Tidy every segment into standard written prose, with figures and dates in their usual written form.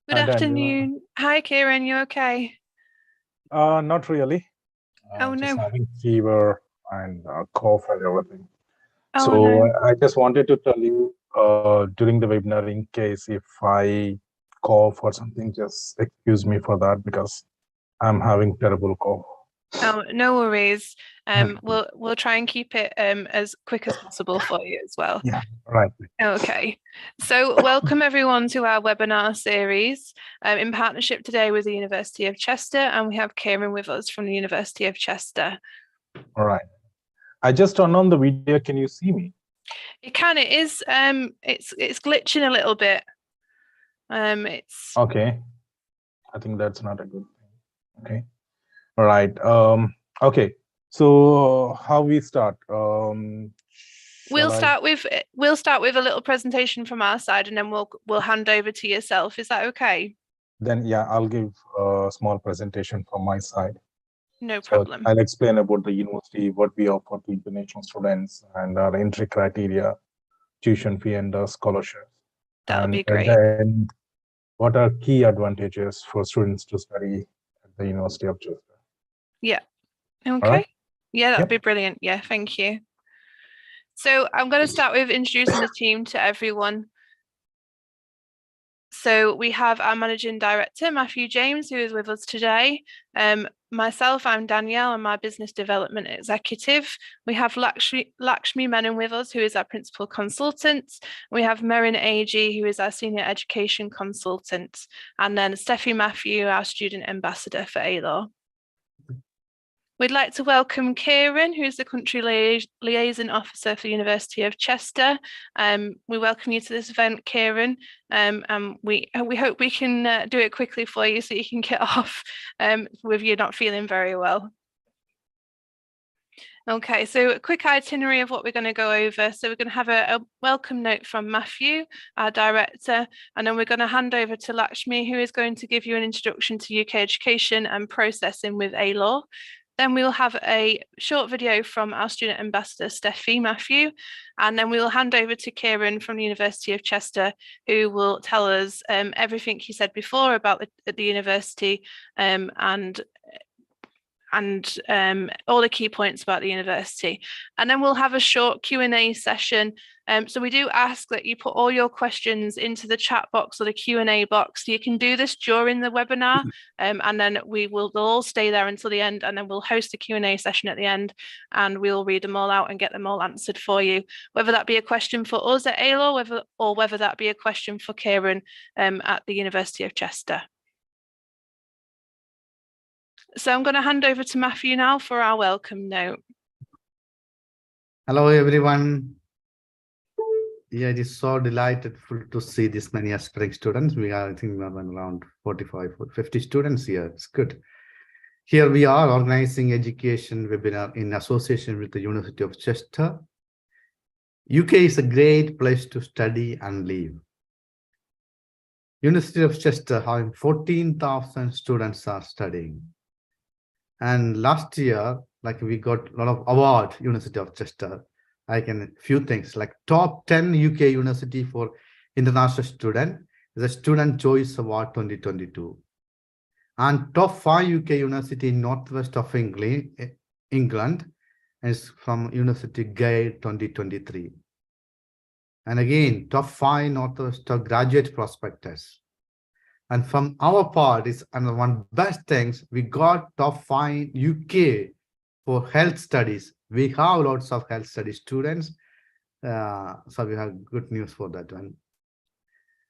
Good Hi, Daniel. afternoon. Hi, Kieran. You okay? Not really. Oh Just no. having fever and cough and everything. Oh So no. I just wanted to tell you during the webinar, in case if I cough or something, just excuse me for that because I'm having terrible cough. Oh, no worries. We'll try and keep it as quick as possible for you as well. Yeah, right. Okay. So welcome everyone to our webinar series in partnership today with the University of Chester, and we have Kieran with us from the University of Chester. All right. I just turned on the video. Can you see me? It is it's glitching a little bit. It's Okay. I think that's not a good thing. Okay. All right. Okay. So how we start? We'll start with a little presentation from our side, and then we'll hand over to yourself. Is that okay? Then yeah, I'll give a small presentation from my side. No problem. I'll explain about the university, what we offer to international students, and our entry criteria, tuition fee, and scholarships. That'll be At great. the end, what are key advantages for students to study at the University of Chester? Yeah. Okay. All right. Yeah, that'd be brilliant. Yeah, thank you. So I'm going to start with introducing the team to everyone. So we have our Managing Director, Matthew James, who is with us today. Myself, I'm Danielle, I'm my Business Development Executive. We have Lakshmi Menon with us, who is our Principal Consultant. We have Merin Ag, who is our Senior Education Consultant. And then Steffi Matthew, our Student Ambassador for ALAW. We'd like to welcome Kieran, who's the Country Liaison Officer for the University of Chester. We welcome you to this event, Kieran, and we hope we can do it quickly for you so you can get off with you not feeling very well. Okay, so a quick itinerary of what we're going to go over. So we're going to have a welcome note from Matthew, our director, and then we're going to hand over to Lakshmi, who is going to give you an introduction to UK education and processing with ALAW. Then we'll have a short video from our student ambassador, Steffi Matthew, and then we'll hand over to Kieran from the University of Chester, who will tell us everything he said before about the university and all the key points about the university. And then we'll have a short Q&A session. So we do ask that you put all your questions into the chat box or the Q&A box. You can do this during the webinar, and then they'll all stay there until the end, and then we'll host a Q&A session at the end, and we'll read them all out and get them all answered for you, whether that be a question for us at ALAW or whether that be a question for Kieran at the University of Chester. So I'm going to hand over to Matthew now for our welcome note. Hello, everyone. Yeah, it is so delightful to see this many aspiring students. We are, I think, around 45 or 50 students here. It's good. Here we are organizing education webinar in association with the University of Chester. UK is a great place to study and live. University of Chester having 14,000 students are studying. And last year, like we got a lot of award, University of Chester, few things like top 10 UK university for international student, the Student Choice Award 2022. And top 5 UK university in Northwest of England is from University Guide 2023. And again, top 5 Northwest of graduate prospectus. And from our part is another one best things, we got top 5 UK for health studies. We have lots of health study students. So we have good news for that one.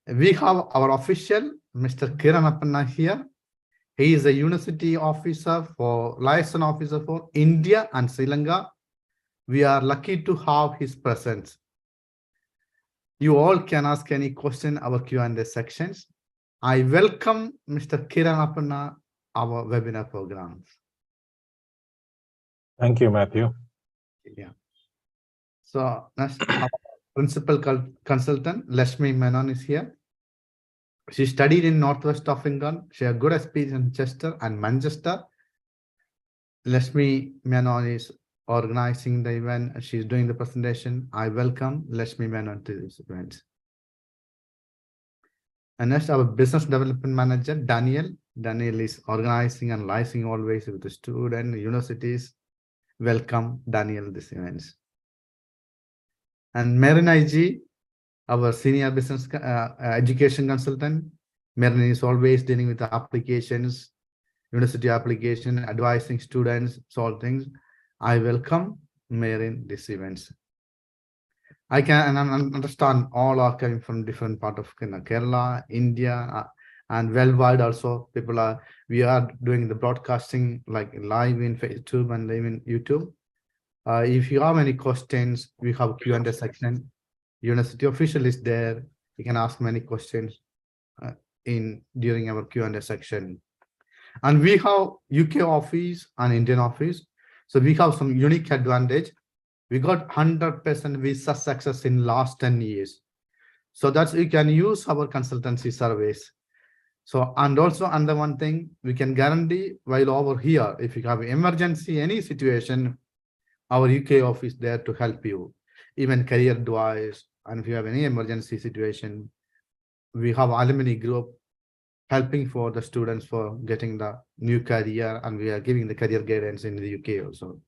We have our official, Mr. Kiran Appanna here. He is a university officer liaison officer for India and Sri Lanka. We are lucky to have his presence. You all can ask any question our Q&A sections. I welcome Mr. Kiran Appanna, our webinar program. Thank you, Matthew. Yeah. So next, our principal consultant, Lakshmi Menon, is here. She studied in Northwest of England. She has good experience in Chester and Manchester. Lakshmi Menon is organizing the event. She's doing the presentation. I welcome Lakshmi Menon to this event. And next, our business development manager, Daniel. Daniel is organizing and liaising always with the student, universities. Welcome, Daniel, this events. And Merin IG, our senior business education consultant. Merin is always dealing with the applications, university application, advising students, solve things. I welcome Merin this events. I can understand all are coming from different part of Kerala, India, and worldwide also. We are doing the broadcasting like live in Facebook and live in YouTube. If you have any questions, we have Q&A section. University official is there. You can ask many questions during our Q&A section. And we have UK office and Indian office. So we have some unique advantage. We got 100% visa success in last 10 years. So that's you can use our consultancy service. So, and also under one thing, we can guarantee while over here, if you have emergency, any situation, our UK office there to help you, even career advice. And if you have any emergency situation, we have alumni group helping for the students for getting the new career, and we are giving the career guidance in the UK also.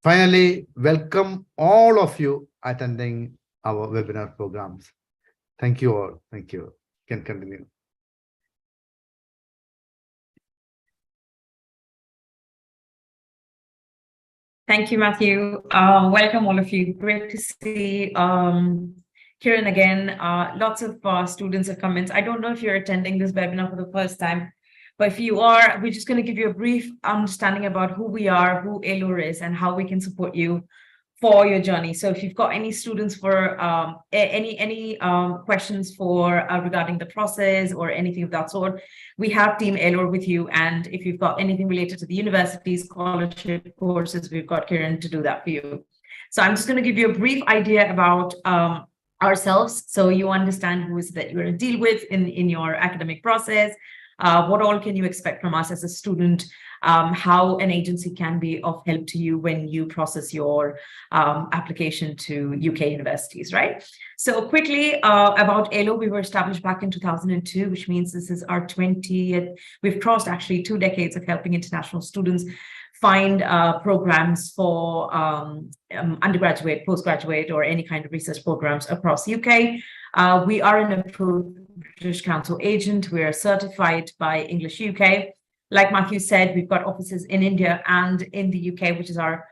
Finally, welcome all of you attending our webinar programs. Thank you all. Thank you. You can continue. Thank you, Matthew. Welcome all of you. Great to see Kiran again. Lots of students have comments. I don't know if you're attending this webinar for the first time, but if you are, we're just going to give you a brief understanding about who we are, who Aloor is, and how we can support you for your journey. So if you've got any students for any questions for regarding the process or anything of that sort, we have Team Aloor with you. And if you've got anything related to the university scholarship courses, we've got Kiran to do that for you. So I'm just going to give you a brief idea about ourselves, so you understand who is that you're going to deal with in your academic process. What all can you expect from us as a student? How an agency can be of help to you when you process your application to UK universities, right? So quickly about Aloor, we were established back in 2002, which means this is our 20th. We've crossed actually 2 decades of helping international students find programs for undergraduate, postgraduate, or any kind of research programs across the UK. We are an approved British Council agent. We are certified by English UK. Like Matthew said, we've got offices in India and in the UK, which is our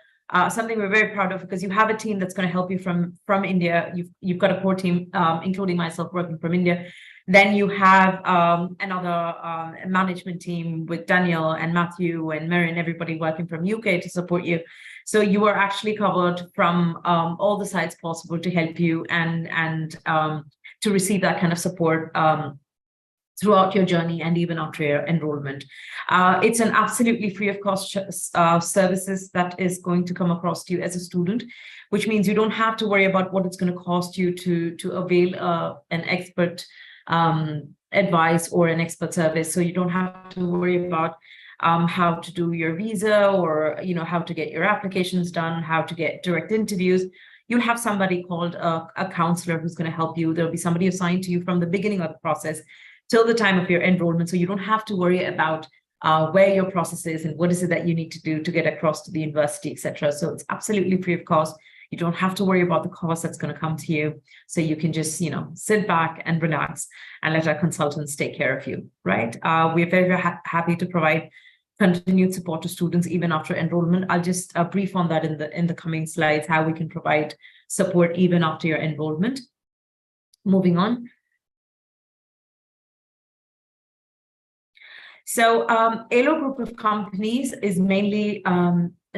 something we're very proud of, because you have a team that's going to help you from India. You've got a core team, including myself, working from India. Then you have another management team with Daniel and Matthew and Merin, everybody working from UK to support you. So you are actually covered from all the sides possible to help you and to receive that kind of support throughout your journey and even after your enrollment. It's an absolutely free of cost services that is going to come across to you as a student, which means you don't have to worry about what it's going to cost you to avail an expert advice or an expert service. So you don't have to worry about how to do your visa, or how to get your applications done, how to get direct interviews. You'll have somebody called a counselor who's going to help you. There'll be somebody assigned to you from the beginning of the process till the time of your enrollment. So you don't have to worry about where your process is and what is it that you need to do to get across to the university, etc. So it's absolutely free of cost. You don't have to worry about the cost that's going to come to you. So you can just, sit back and relax and let our consultants take care of you, right? We're very, very happy to provide continued support to students even after enrollment. I'll just brief on that in the coming slides, how we can provide support even after your enrollment. Moving on. So Aloor Group of companies is mainly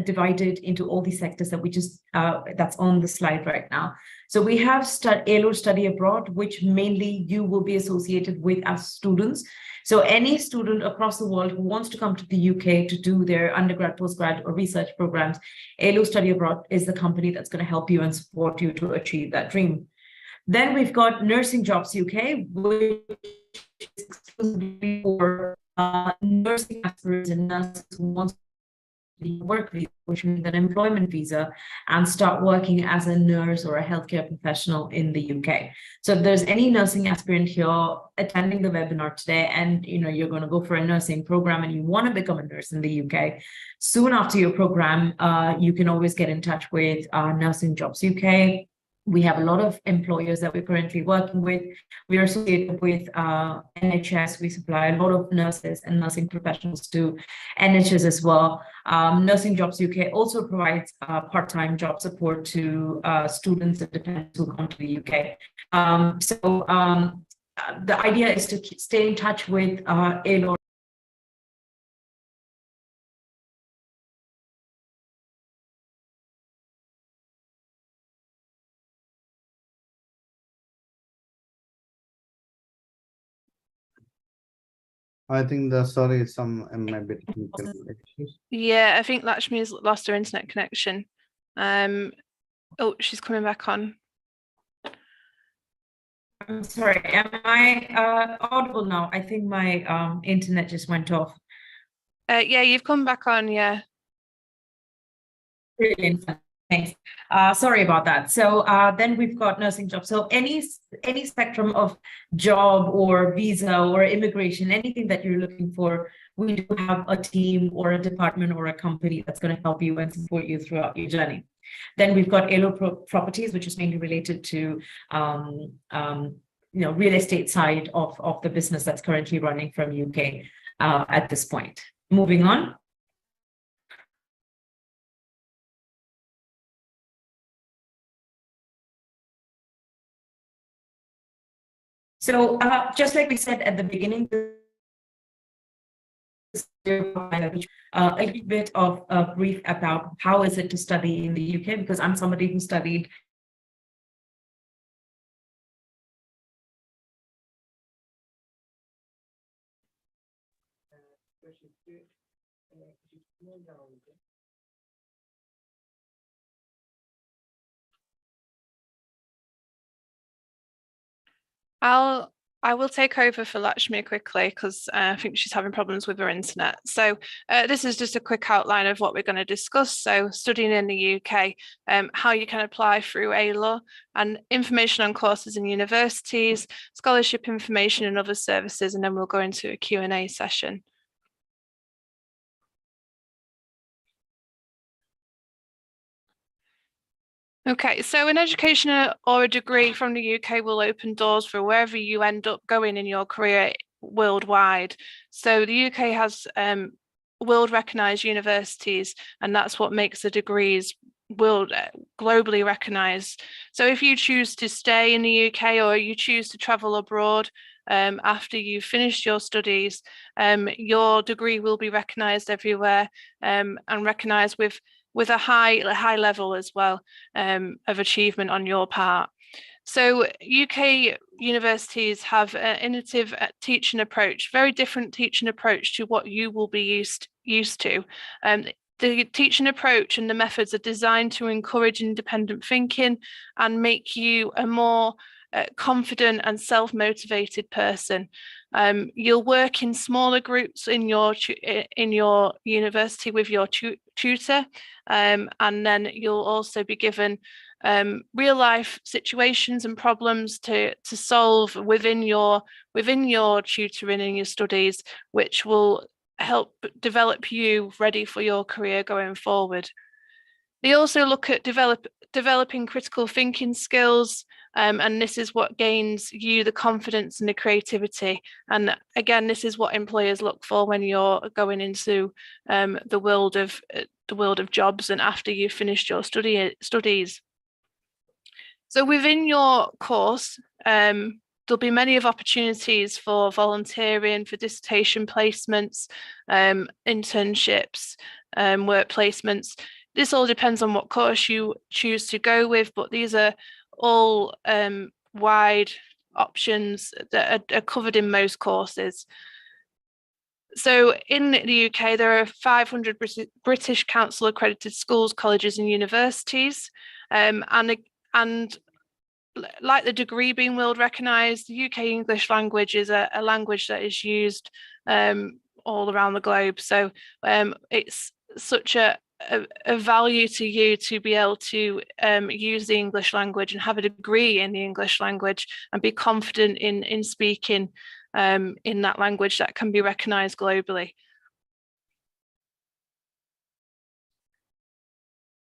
divided into all these sectors that we just that's on the slide right now. So we have Aloor Study Abroad, which mainly you will be associated with as students. So any student across the world who wants to come to the UK to do their undergrad, postgrad, or research programs, Aloor Study Abroad is the company that's going to help you and support you to achieve that dream. Then we've got Nursing Jobs UK, which is exclusively for nursing aspirants and nurses who want work visa, which means an employment visa, and start working as a nurse or a healthcare professional in the UK. So if there's any nursing aspirant here attending the webinar today, and you're going to go for a nursing program and you want to become a nurse in the UK, soon after your program, you can always get in touch with Nursing Jobs UK. We have a lot of employers that we're currently working with. We are associated with NHS. We supply a lot of nurses and nursing professionals to NHS as well. Nursing Jobs UK also provides part-time job support to students and dependents who come to the UK. The idea is to stay in touch with ALO. I think some maybe technical issues. Yeah, I think Lakshmi has lost her internet connection. Oh, she's coming back on. I'm sorry, am I audible now? I think my internet just went off. Yeah, you've come back on, yeah. Brilliant. Thanks. Sorry about that. So then we've got nursing jobs. So any spectrum of job or visa or immigration, anything that you're looking for, we do have a team or a department or a company that's going to help you and support you throughout your journey. Then we've got ALO Properties, which is mainly related to real estate side of the business that's currently running from UK at this point. Moving on. So just like we said at the beginning, a little bit of a brief about how is it to study in the UK, because I'm somebody who studied I will take over for Lakshmi quickly because I think she's having problems with her internet. So this is just a quick outline of what we're going to discuss. So studying in the UK, how you can apply through ALO, and information on courses in universities, scholarship information and other services, and then we'll go into a Q&A session. Okay, so an education or a degree from the UK will open doors for wherever you end up going in your career worldwide. So the UK has world recognized universities, and that's what makes the degrees globally recognized. So if you choose to stay in the UK or you choose to travel abroad after you've finished your studies, your degree will be recognized everywhere and recognized with a high level as well of achievement on your part. So UK universities have an innovative teaching approach, very different teaching approach to what you will be used to. The teaching approach and the methods are designed to encourage independent thinking and make you a more confident and self-motivated person. You'll work in smaller groups in your university with your tutor, and then you'll also be given real life situations and problems to solve within your tutoring and your studies, which will help develop you ready for your career going forward. They also look at developing critical thinking skills, and this is what gains you the confidence and the creativity. And again, this is what employers look for when you're going into the world of jobs and after you've finished your studies. So within your course, there'll be many of opportunities for volunteering, for dissertation placements, internships, work placements. This all depends on what course you choose to go with, but these are all wide options that are covered in most courses. So in the UK, there are 500 British Council accredited schools, colleges and universities. And like the degree being world recognised, the UK English language is a language that is used all around the globe. So it's such a value to you to be able to use the English language and have a degree in the English language and be confident in speaking in that language that can be recognised globally.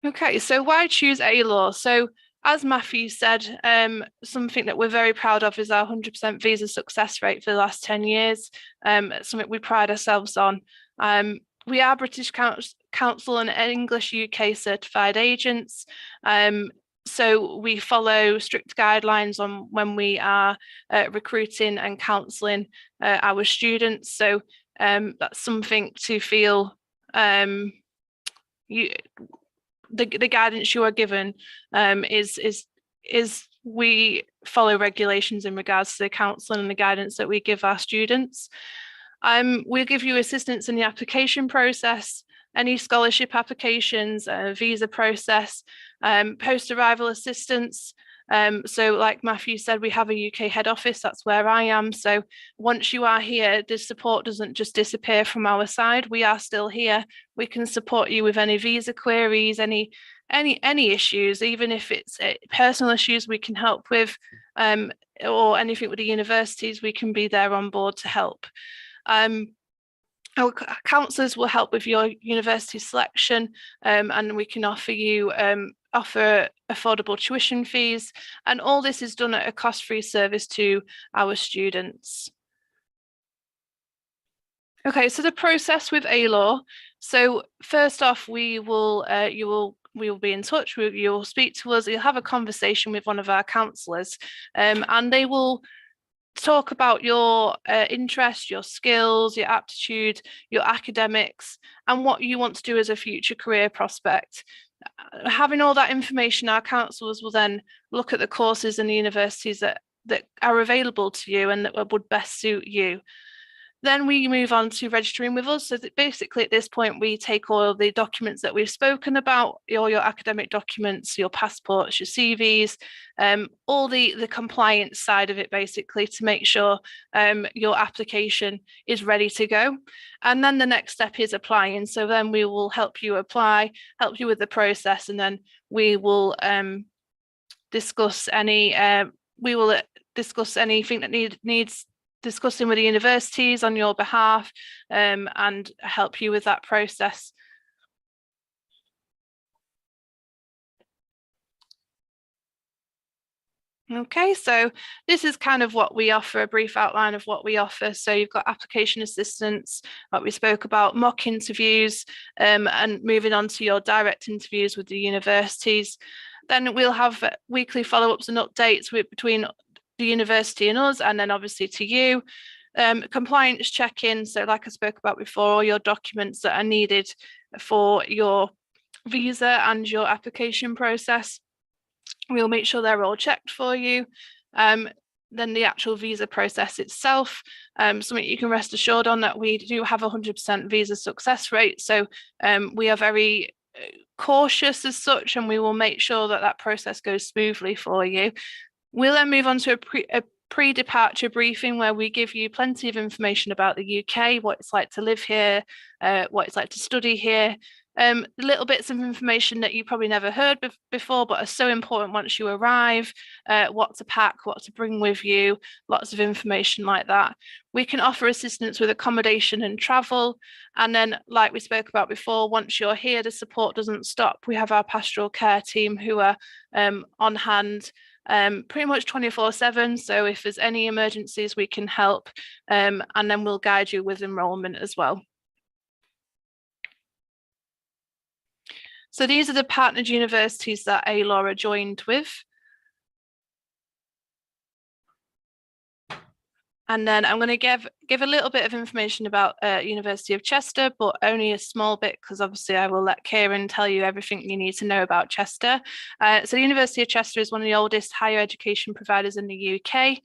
Okay, so why choose A-Law? So as Matthew said, something that we're very proud of is our 100% visa success rate for the last 10 years, something we pride ourselves on. We are British Council and English UK certified agents. So we follow strict guidelines on when we are recruiting and counselling our students. So that's something to feel the guidance you are given is we follow regulations in regards to the counselling and the guidance that we give our students. We'll give you assistance in the application process, any scholarship applications, visa process, post-arrival assistance. So like Matthew said, we have a UK head office, that's where I am. So once you are here, the support doesn't just disappear from our side. We are still here. We can support you with any visa queries, any issues, even if it's personal issues we can help with, or anything with the universities, we can be there on board to help. Our counsellors will help with your university selection, and we can offer you offer affordable tuition fees, and all this is done at a cost-free service to our students. Okay, so the process with A-Law. So first off, we will be in touch. You'll speak to us. You'll have a conversation with one of our counsellors, and they will talk about your interest, your skills, your aptitude, your academics, and what you want to do as a future career prospect. Having all that information, our counsellors will then look at the courses and the universities that are available to you and that would best suit you. Then we move on to registering with us. So that basically at this point, we take all the documents that we've spoken about, all your academic documents, your passports, your CVs, all the compliance side of it, basically, to make sure your application is ready to go. And then the next step is applying. So then we will help you apply, help you with the process, and then we will discuss anything that needs discussing with the universities on your behalf, and help you with that process. Okay, so this is kind of what we offer, a brief outline of what we offer. So you've got application assistance, what we spoke about, mock interviews, and moving on to your direct interviews with the universities. Then we'll have weekly follow-ups and updates between the university and us, and then obviously to you. Compliance check-in, so like I spoke about before, all your documents that are needed for your visa and your application process. We'll make sure they're all checked for you. Then the actual visa process itself, something you can rest assured on that we do have 100% visa success rate. So we are very cautious as such, and we will make sure that that process goes smoothly for you. We'll then move on to a pre-departure briefing where we give you plenty of information about the UK, what it's like to live here, what it's like to study here, little bits of information that you probably never heard before, but are so important once you arrive, what to pack, what to bring with you, lots of information like that. We can offer assistance with accommodation and travel. And then, like we spoke about before, once you're here, the support doesn't stop. We have our pastoral care team who are on hand pretty much 24/7. So if there's any emergencies, we can help, and then we'll guide you with enrolment as well. So these are the partnered universities that A-Law are joined with. And then I'm going to give a little bit of information about University of Chester, but only a small bit, because obviously I will let Kieran tell you everything you need to know about Chester. So the University of Chester is one of the oldest higher education providers in the UK.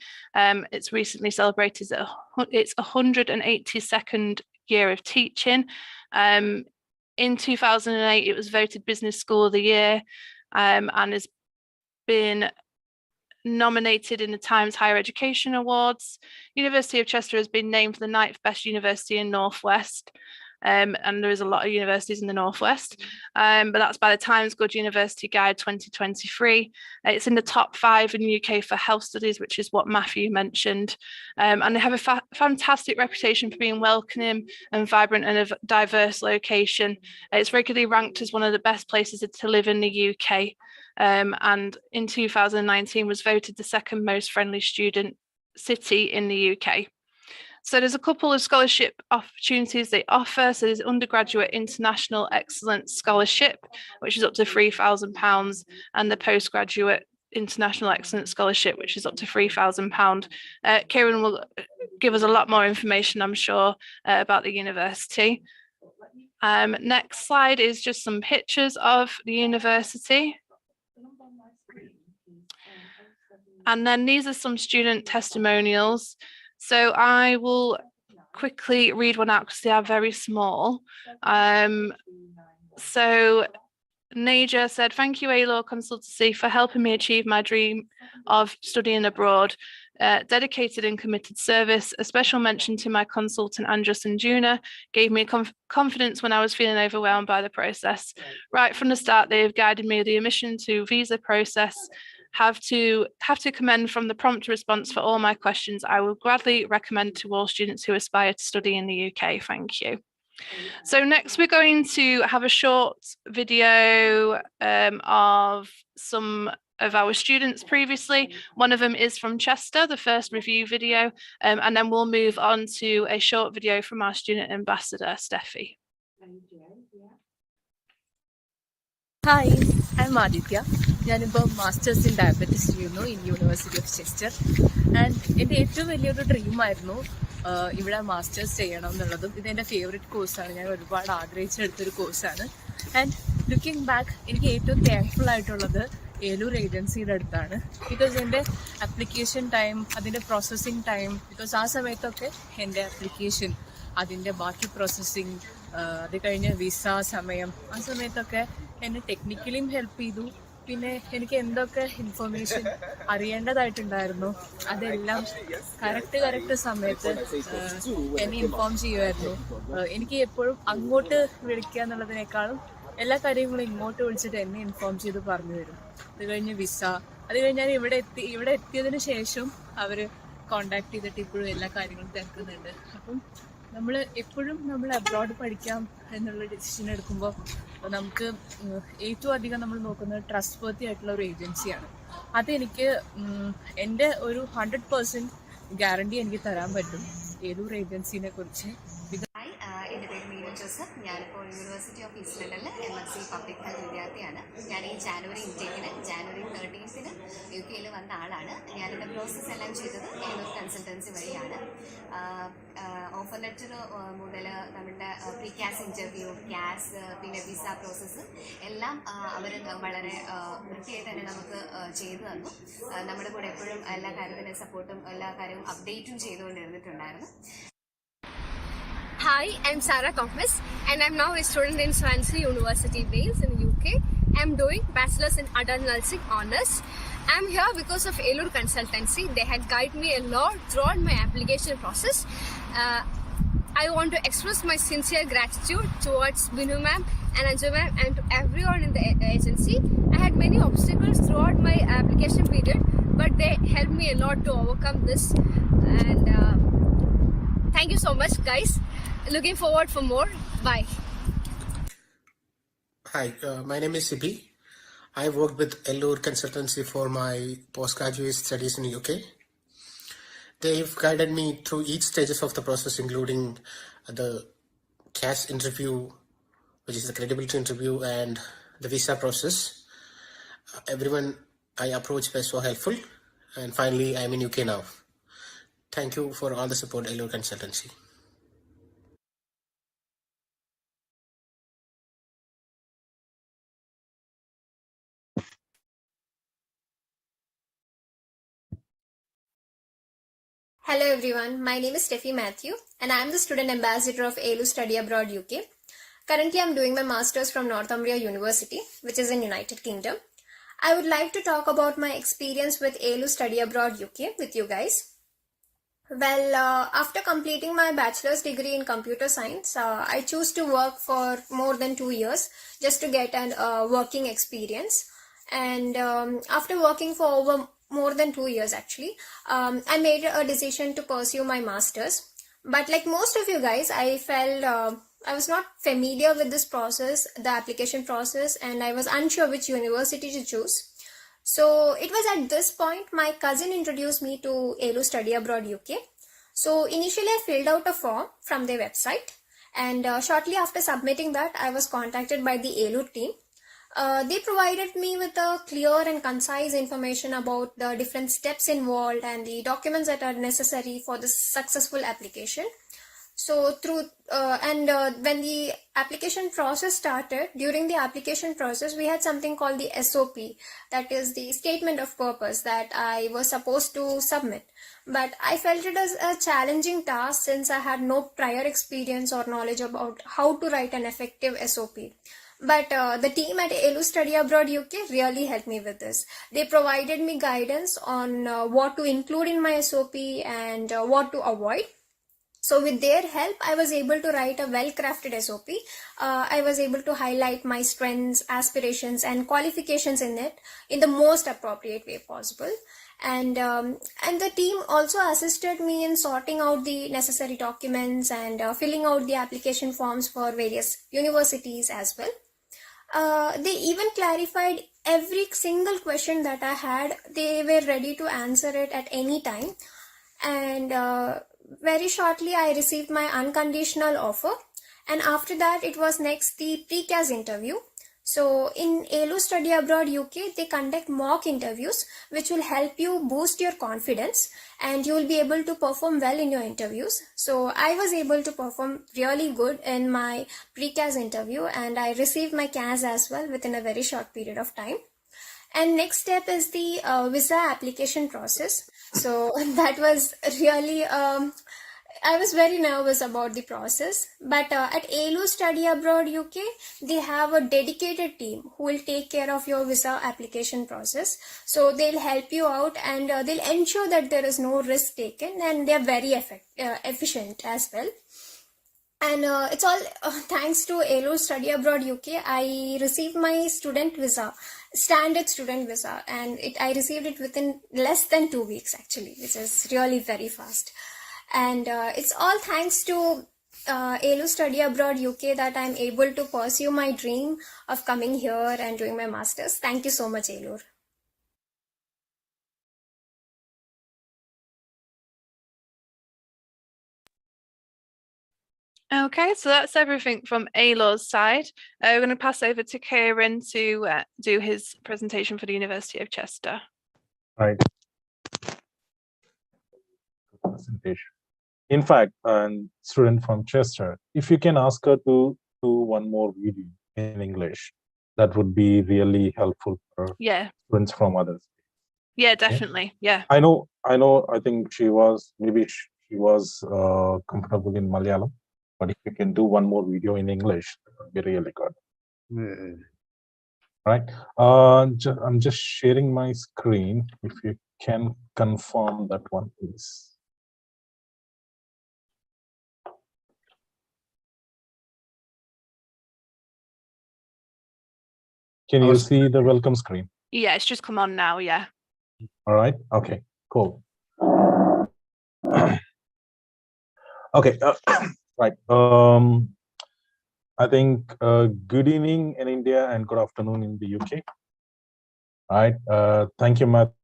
It's recently celebrated its 182nd year of teaching. In 2008, it was voted Business School of the Year, and has been nominated in the Times Higher Education Awards. University of Chester has been named the 9th best university in Northwest. and there is a lot of universities in the Northwest, but that's by the Times Good University Guide 2023. It's in the top 5 in the UK for health studies, which is what Matthew mentioned, and they have a fantastic reputation for being welcoming and vibrant and a diverse location. It's regularly ranked as one of the best places to live in the UK, and in 2019 was voted the second most friendly student city in the UK. So there's a couple of scholarship opportunities they offer. So there's undergraduate international excellence scholarship, which is up to £3,000, and the postgraduate international excellence scholarship, which is up to £3,000. Kieran will give us a lot more information, I'm sure, about the university. Next slide is just some pictures of the university. And then these are some student testimonials. So I will quickly read one out because they are very small. So Naja said, "Thank you, A-Law Consultancy, for helping me achieve my dream of studying abroad. Dedicated and committed service. A special mention to my consultant, Andrus and Juna, gave me confidence when I was feeling overwhelmed by the process. Right from the start, they have guided me the admission to visa process. Have to commend from the prompt response for all my questions. I will gladly recommend to all students who aspire to study in the UK. Thank you." So next we're going to have a short video of some of our students previously. One of them is from Chester, the first review video, and then we'll move on to a short video from our student ambassador, Steffi. Hi, I'm Aditya. ഞാനിപ്പോൾ masters in diabetics ചെയ്യുന്നു in university of Chester. And എൻ്റെ ഏറ്റവും വലിയൊരു ഡ്രീമായിരുന്നു ഇവിടെ masters ചെയ്യണം എന്നുള്ളതും. ഇതെൻ്റെ favourite കോഴ്സാണ്, ഞാൻ ഒരുപാട് ആഗ്രഹിച്ചെടുത്തൊരു കോഴ്സാണ്. ആൻഡ് ലുക്കിംഗ് ബാക്ക് എനിക്ക് ഏറ്റവും താങ്ക്ഫുൾ ആയിട്ടുള്ളത് ഏലൂർ ഏജൻസിയുടെ അടുത്താണ്. ബിക്കോസ് എൻ്റെ ആപ്ലിക്കേഷൻ ടൈം, അതിൻ്റെ പ്രോസസ്സിങ് ടൈം, ബിക്കോസ് ആ സമയത്തൊക്കെ എൻ്റെ ആപ്ലിക്കേഷൻ, അതിൻ്റെ ബാക്കി പ്രോസസ്സിങ്, അത് കഴിഞ്ഞ് വിസ സമയം, ആ സമയത്തൊക്കെ എന്നെ ടെക്നിക്കലിയും ഹെൽപ്പ് ചെയ്തു. പിന്നെ എനിക്ക് എന്തൊക്കെ ഇൻഫർമേഷൻ അറിയേണ്ടതായിട്ടുണ്ടായിരുന്നു അതെല്ലാം കറക്റ്റ് സമയത്ത് എന്നെ ഇൻഫോം ചെയ്യുമായിരുന്നു. എനിക്ക് എപ്പോഴും അങ്ങോട്ട് വിളിക്കുക എന്നുള്ളതിനേക്കാളും എല്ലാ കാര്യങ്ങളും ഇങ്ങോട്ട് വിളിച്ചിട്ട് എന്നെ ഇൻഫോം ചെയ്ത് പറഞ്ഞു തരും. അത് കഴിഞ്ഞ് വിസ, അത് കഴിഞ്ഞ് ഞാൻ ഇവിടെ എത്തിയതിന് ശേഷം അവർ കോണ്ടാക്ട് ചെയ്തിട്ട് ഇപ്പോഴും എല്ലാ കാര്യങ്ങളും തിരക്കുന്നുണ്ട്. അപ്പം നമ്മൾ എപ്പോഴും അബ്രോഡ് പഠിക്കാം എന്നുള്ള ഡിസിഷൻ എടുക്കുമ്പോൾ നമുക്ക് ഏറ്റവും അധികം നമ്മൾ നോക്കുന്നത് ട്രസ്റ്റ് വർത്തി ആയിട്ടുള്ള ഒരു ഏജൻസിയാണ്. അതെനിക്ക് എൻ്റെ ഒരു 100% ഗ്യാരണ്ടി എനിക്ക് തരാൻ പറ്റും ഏലൂർ ഏജൻസിനെ കുറിച്ച്. എൻ്റെ പേര് മീനു ജോസഫ്. ഞാനിപ്പോൾ യൂണിവേഴ്സിറ്റി ഓഫ് ഈസ്റ്റ് ലണ്ടനിൽ MSc പബ്ലിക് ഹെൽത്ത് വിദ്യാർത്ഥിയാണ്. ഞാൻ ഈ ജാനുവരി ഇൻടേക്കിന് ജാനുവരി 13th UK വന്ന ആളാണ്. ഞാനിൻ്റെ പ്രോസസ്സ് എല്ലാം ചെയ്തത് ഏലൂർ കൺസൾട്ടൻസി വഴിയാണ്. ഓഫർ ലെറ്റർ മുതൽ നമ്മുടെ പ്രീ ക്യാസ് ഇൻ്റർവ്യൂ, ക്യാസ്, പിന്നെ വിസ പ്രോസസ്സ് എല്ലാം അവർ വളരെ വൃത്തിയായി തന്നെ നമുക്ക് ചെയ്തു തന്നു. നമ്മുടെ കൂടെ എപ്പോഴും എല്ലാ കാര്യത്തിനും സപ്പോർട്ടും എല്ലാ കാര്യവും അപ്ഡേറ്റും ചെയ്തുകൊണ്ടിരുന്നിട്ടുണ്ടായിരുന്നു. Hi, I'm Sarah Thomas and I'm now a student in Swansea University, Wales in UK. I'm doing Bachelor's in Adult Nursing Honours. I'm here because of Elur Consultancy. They had guided me a lot throughout my application process. I want to express my sincere gratitude towards Binu ma'am and Anju ma'am and to everyone in the agency. I had many obstacles throughout my application period, but they helped me a lot to overcome this. And thank you so much, guys. Looking forward for more. Bye. Hi, my name is Sibi. I worked with Elur Consultancy for my postgraduate studies in the UK. They've guided me through each stages of the process, including the CAS interview, which is the credibility interview, and the visa process. Everyone I approached was so helpful, and finally I'm in UK now. Thank you for all the support, Elur Consultancy. Hello everyone, my name is Steffi Matthew and I am the student ambassador of ALU Study Abroad UK. Currently I am doing my masters from Northumbria University, which is in United Kingdom. I would like to talk about my experience with ALU Study Abroad UK with you guys. Well, after completing my bachelor's degree in computer science, I chose to work for more than 2 years just to get an working experience. And after working for over more than 2 years, actually, I made a decision to pursue my master's. But like most of you guys, I felt I was not familiar with this process, the application process, and I was unsure which university to choose. So it was at this point my cousin introduced me to ALU Study Abroad UK. So initially I filled out a form from their website, and shortly after submitting that, I was contacted by the ALU team. They provided me with a clear and concise information about the different steps involved and the documents that are necessary for the successful application. So when the application process started, during the application process, we had something called the SOP, that is the statement of purpose that I was supposed to submit. But I felt it as a challenging task since I had no prior experience or knowledge about how to write an effective SOP. But the team at ALU Study Abroad UK really helped me with this. They provided me guidance on what to include in my SOP and what to avoid. So with their help, I was able to write a well-crafted SOP. I was able to highlight my strengths, aspirations, and qualifications in it in the most appropriate way possible. And the team also assisted me in sorting out the necessary documents and filling out the application forms for various universities as well. They even clarified every single question that I had. They were ready to answer it at any time. And very shortly, I received my unconditional offer. And after that, it was next the pre-CAS interview. So in ALU Study Abroad UK, they conduct mock interviews, which will help you boost your confidence and you will be able to perform well in your interviews. So I was able to perform really good in my pre-CAS interview, and I received my CAS as well within a very short period of time. And next step is the visa application process. So that was really, I was very nervous about the process. But at ALU Study Abroad UK, they have a dedicated team who will take care of your visa application process. So they'll help you out and they'll ensure that there is no risk taken, and they're very efficient as well. And it's all thanks to ALU Study Abroad UK. I received my student visa, standard student visa, and I received it within less than 2 weeks actually, which is really very fast. And it's all thanks to ALU Study Abroad UK that I'm able to pursue my dream of coming here and doing my master's. Thank you so much, ALU. Okay, so that's everything from ALU's side. We're going to pass over to Kieran to do his presentation for the University of Chester. Right. Presentation. In fact, a student from Chester, if you can ask her to do one more video in English, that would be really helpful for students from others. Yeah, definitely. Yeah. I know. I think she was comfortable in Malayalam, but if you can do one more video in English, that would be really good. Right. I'm just sharing my screen. If you can confirm that one, please. Can you see the welcome screen? Yeah, it's just come on now. Yeah. All right. Okay, cool. Okay. Right. I think good evening in India and good afternoon in the UK. All right. Thank you, Matthew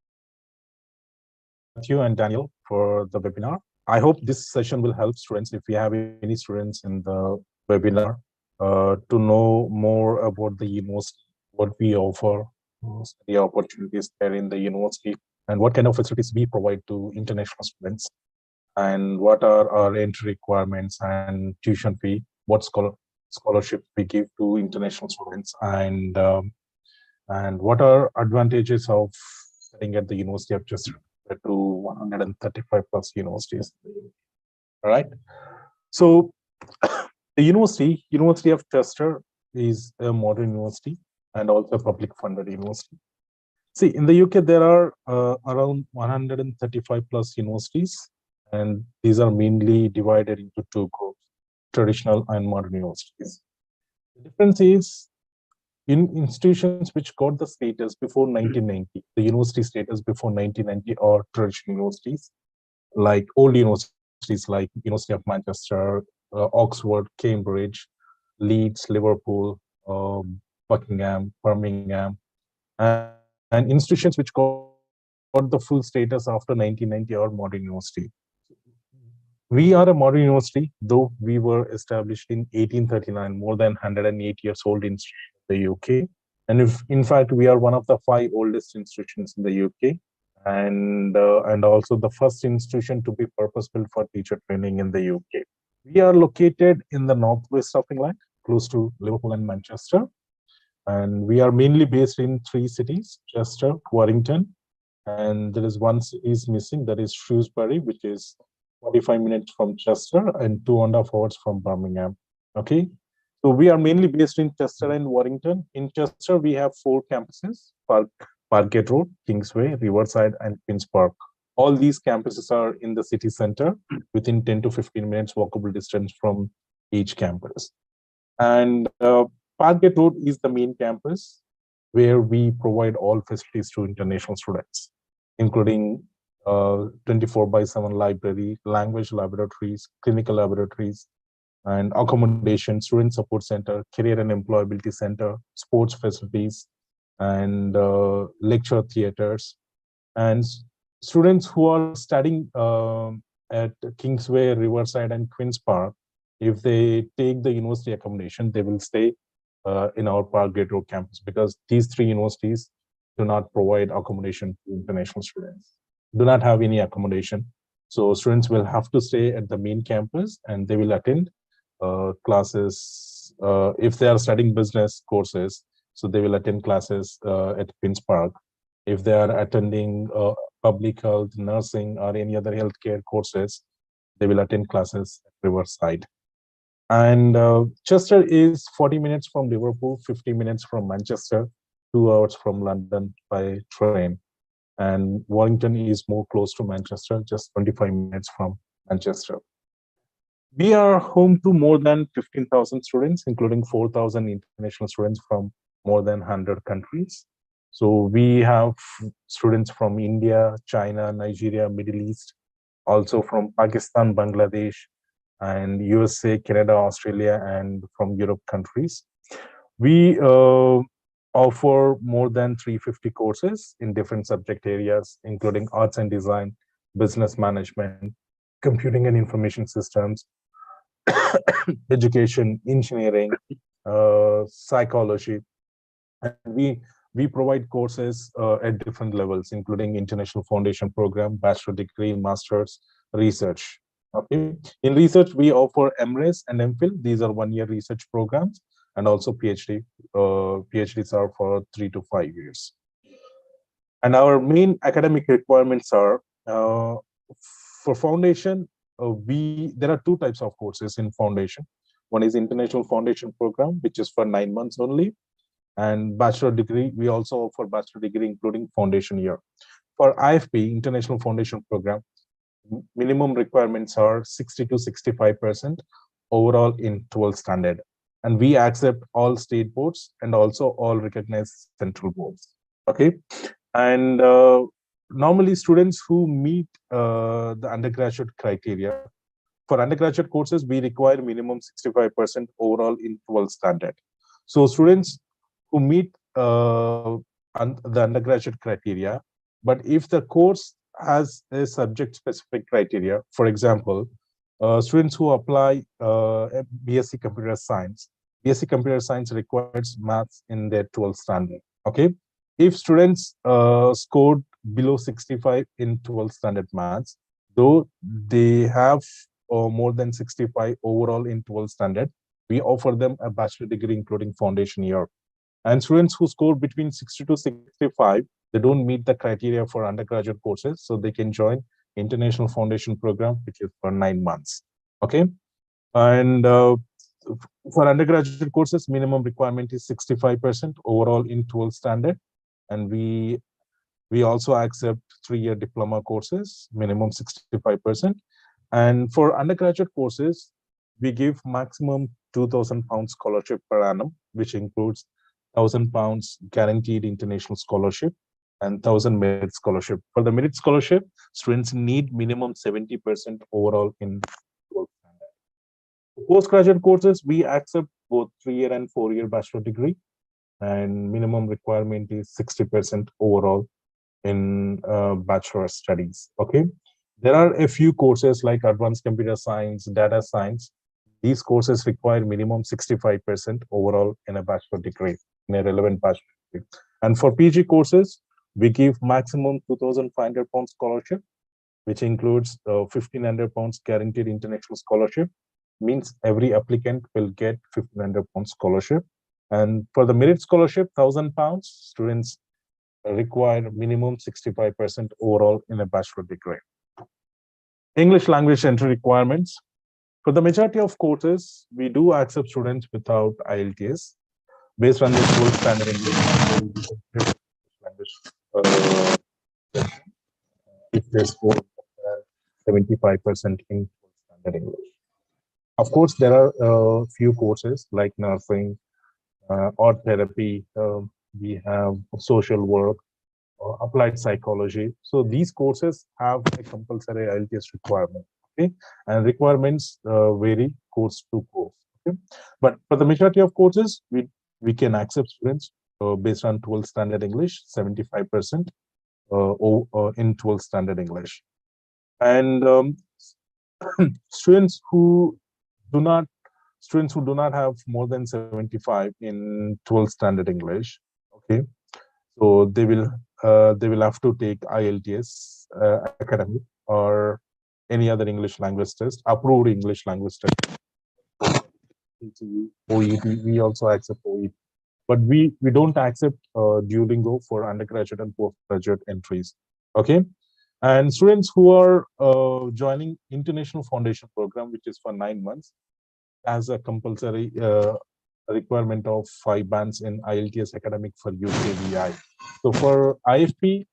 and Daniel, for the webinar. I hope this session will help students, if we have any students in the webinar, to know more about the university, what we offer, the opportunities there in the university, and what kind of facilities we provide to international students, and what are our entry requirements and tuition fee, what scholarship we give to international students, and what are advantages of studying at the University of Chester to 135 plus universities. All right. So the University of Chester is a modern university and also a public funded university. See, in the UK, there are around 135 plus universities, and these are mainly divided into two groups, traditional and modern universities. The difference is in institutions which got the status before 1990, the university status before 1990 are traditional universities, like old universities like University of Manchester, Oxford, Cambridge, Leeds, Liverpool, Buckingham, Birmingham, and institutions which got the full status after 1990 are modern university. We are a modern university, though we were established in 1839, more than 108 years old in the UK. And in fact, we are one of the 5 oldest institutions in the UK, and also the first institution to be purpose-built for teacher training in the UK. We are located in the northwest of England, close to Liverpool and Manchester. And we are mainly based in 3 cities, Chester, Warrington, and there is one city is missing, that is Shrewsbury, which is 45 minutes from Chester and 2.5 hours from Birmingham. Okay, so we are mainly based in Chester and Warrington. In Chester, we have 4 campuses: Parkgate Road, Kingsway, Riverside, and Queen's Park. All these campuses are in the city center, within 10 to 15 minutes walkable distance from each campus. And Parkgate Road is the main campus where we provide all facilities to international students, including 24/7 library, language laboratories, clinical laboratories, and accommodation, student support center, career and employability center, sports facilities, and lecture theaters. And students who are studying at Kingsway, Riverside, and Queen's Park, if they take the university accommodation, they will stay in our Parkgate Road campus, because these 3 universities do not provide accommodation to international students, do not have any accommodation. So students will have to stay at the main campus, and they will attend classes. If they are studying business courses, so they will attend classes at Queen's Park. If they are attending public health, nursing, or any other healthcare courses, they will attend classes at Riverside. And Chester is 40 minutes from Liverpool, 50 minutes from Manchester, 2 hours from London by train. And Warrington is more close to Manchester, just 25 minutes from Manchester. We are home to more than 15,000 students, including 4,000 international students from more than 100 countries. So we have students from India, China, Nigeria, Middle East, also from Pakistan, Bangladesh, and USA, Canada, Australia, and from Europe countries. We offer more than 350 courses in different subject areas, including arts and design, business management, computing and information systems, education, engineering, psychology. And we provide courses at different levels, including international foundation program, bachelor degree, master's, research. Okay. In research, we offer MRes and MPhil. These are 1-year research programs, and also PhD. PhDs are for 3 to 5 years. And our main academic requirements are for foundation. There are 2 types of courses in foundation. One is international foundation program, which is for 9 months only, and bachelor degree. We also offer bachelor degree including foundation year. For IFP, international foundation program, minimum requirements are 60 to 65% overall in 12th standard, and we accept all state boards and also all recognized central boards. Okay, and normally students who meet the undergraduate criteria, for undergraduate courses we require minimum 65% overall in 12th standard. So students who meet the undergraduate criteria, but if the course has a subject specific criteria, for example, students who apply BSc Computer Science, BSc Computer Science requires maths in their 12th standard. Okay, if students scored below 65 in 12th standard maths, though they have more than 65 overall in 12th standard, we offer them a bachelor degree including foundation year. And students who score between 60 to 65, they don't meet the criteria for undergraduate courses, so they can join international foundation program, which is for 9 months. Okay, and for undergraduate courses, minimum requirement is 65% overall in 12th standard, and we also accept 3-year diploma courses, minimum 65%, And for undergraduate courses, we give maximum £2,000 scholarship per annum, which includes £1,000 guaranteed international scholarship and 1,000 merit scholarship. For the merit scholarship, students need minimum 70% overall in 12th standard. Postgraduate courses, we accept both 3-year and 4-year bachelor degree, and minimum requirement is 60% overall in bachelor studies. Okay, there are a few courses like advanced computer science, data science. These courses require minimum 65% overall in a bachelor degree, in a relevant bachelor degree. And for PG courses, we give maximum £2,500 scholarship, which includes £1,500 guaranteed international scholarship. Means every applicant will get £1,500 scholarship. And for the merit scholarship, £1,000, students require minimum 65% overall in a bachelor degree. English language entry requirements. For the majority of courses, we do accept students without IELTS based on the full standard English language. If they score 75% in full standard English. Of course, there are a few courses like nursing, art therapy, we have social work, applied psychology. So these courses have a compulsory IELTS requirement. Okay, and requirements vary course to course. Okay, but for the majority of courses, we can accept students based on 12th standard English, 75% in 12th standard English, and students who do not have more than 75 in 12th standard English. Okay, so they will have to take IELTS academic or any other English language test, approved English language test. OET, we also accept OET, but we don't accept Duolingo for undergraduate and postgraduate entries. Okay, and students who are joining International Foundation Program, which is for 9 months, as a compulsory requirement of 5 bands in IELTS academic for UKVI. So for IFP,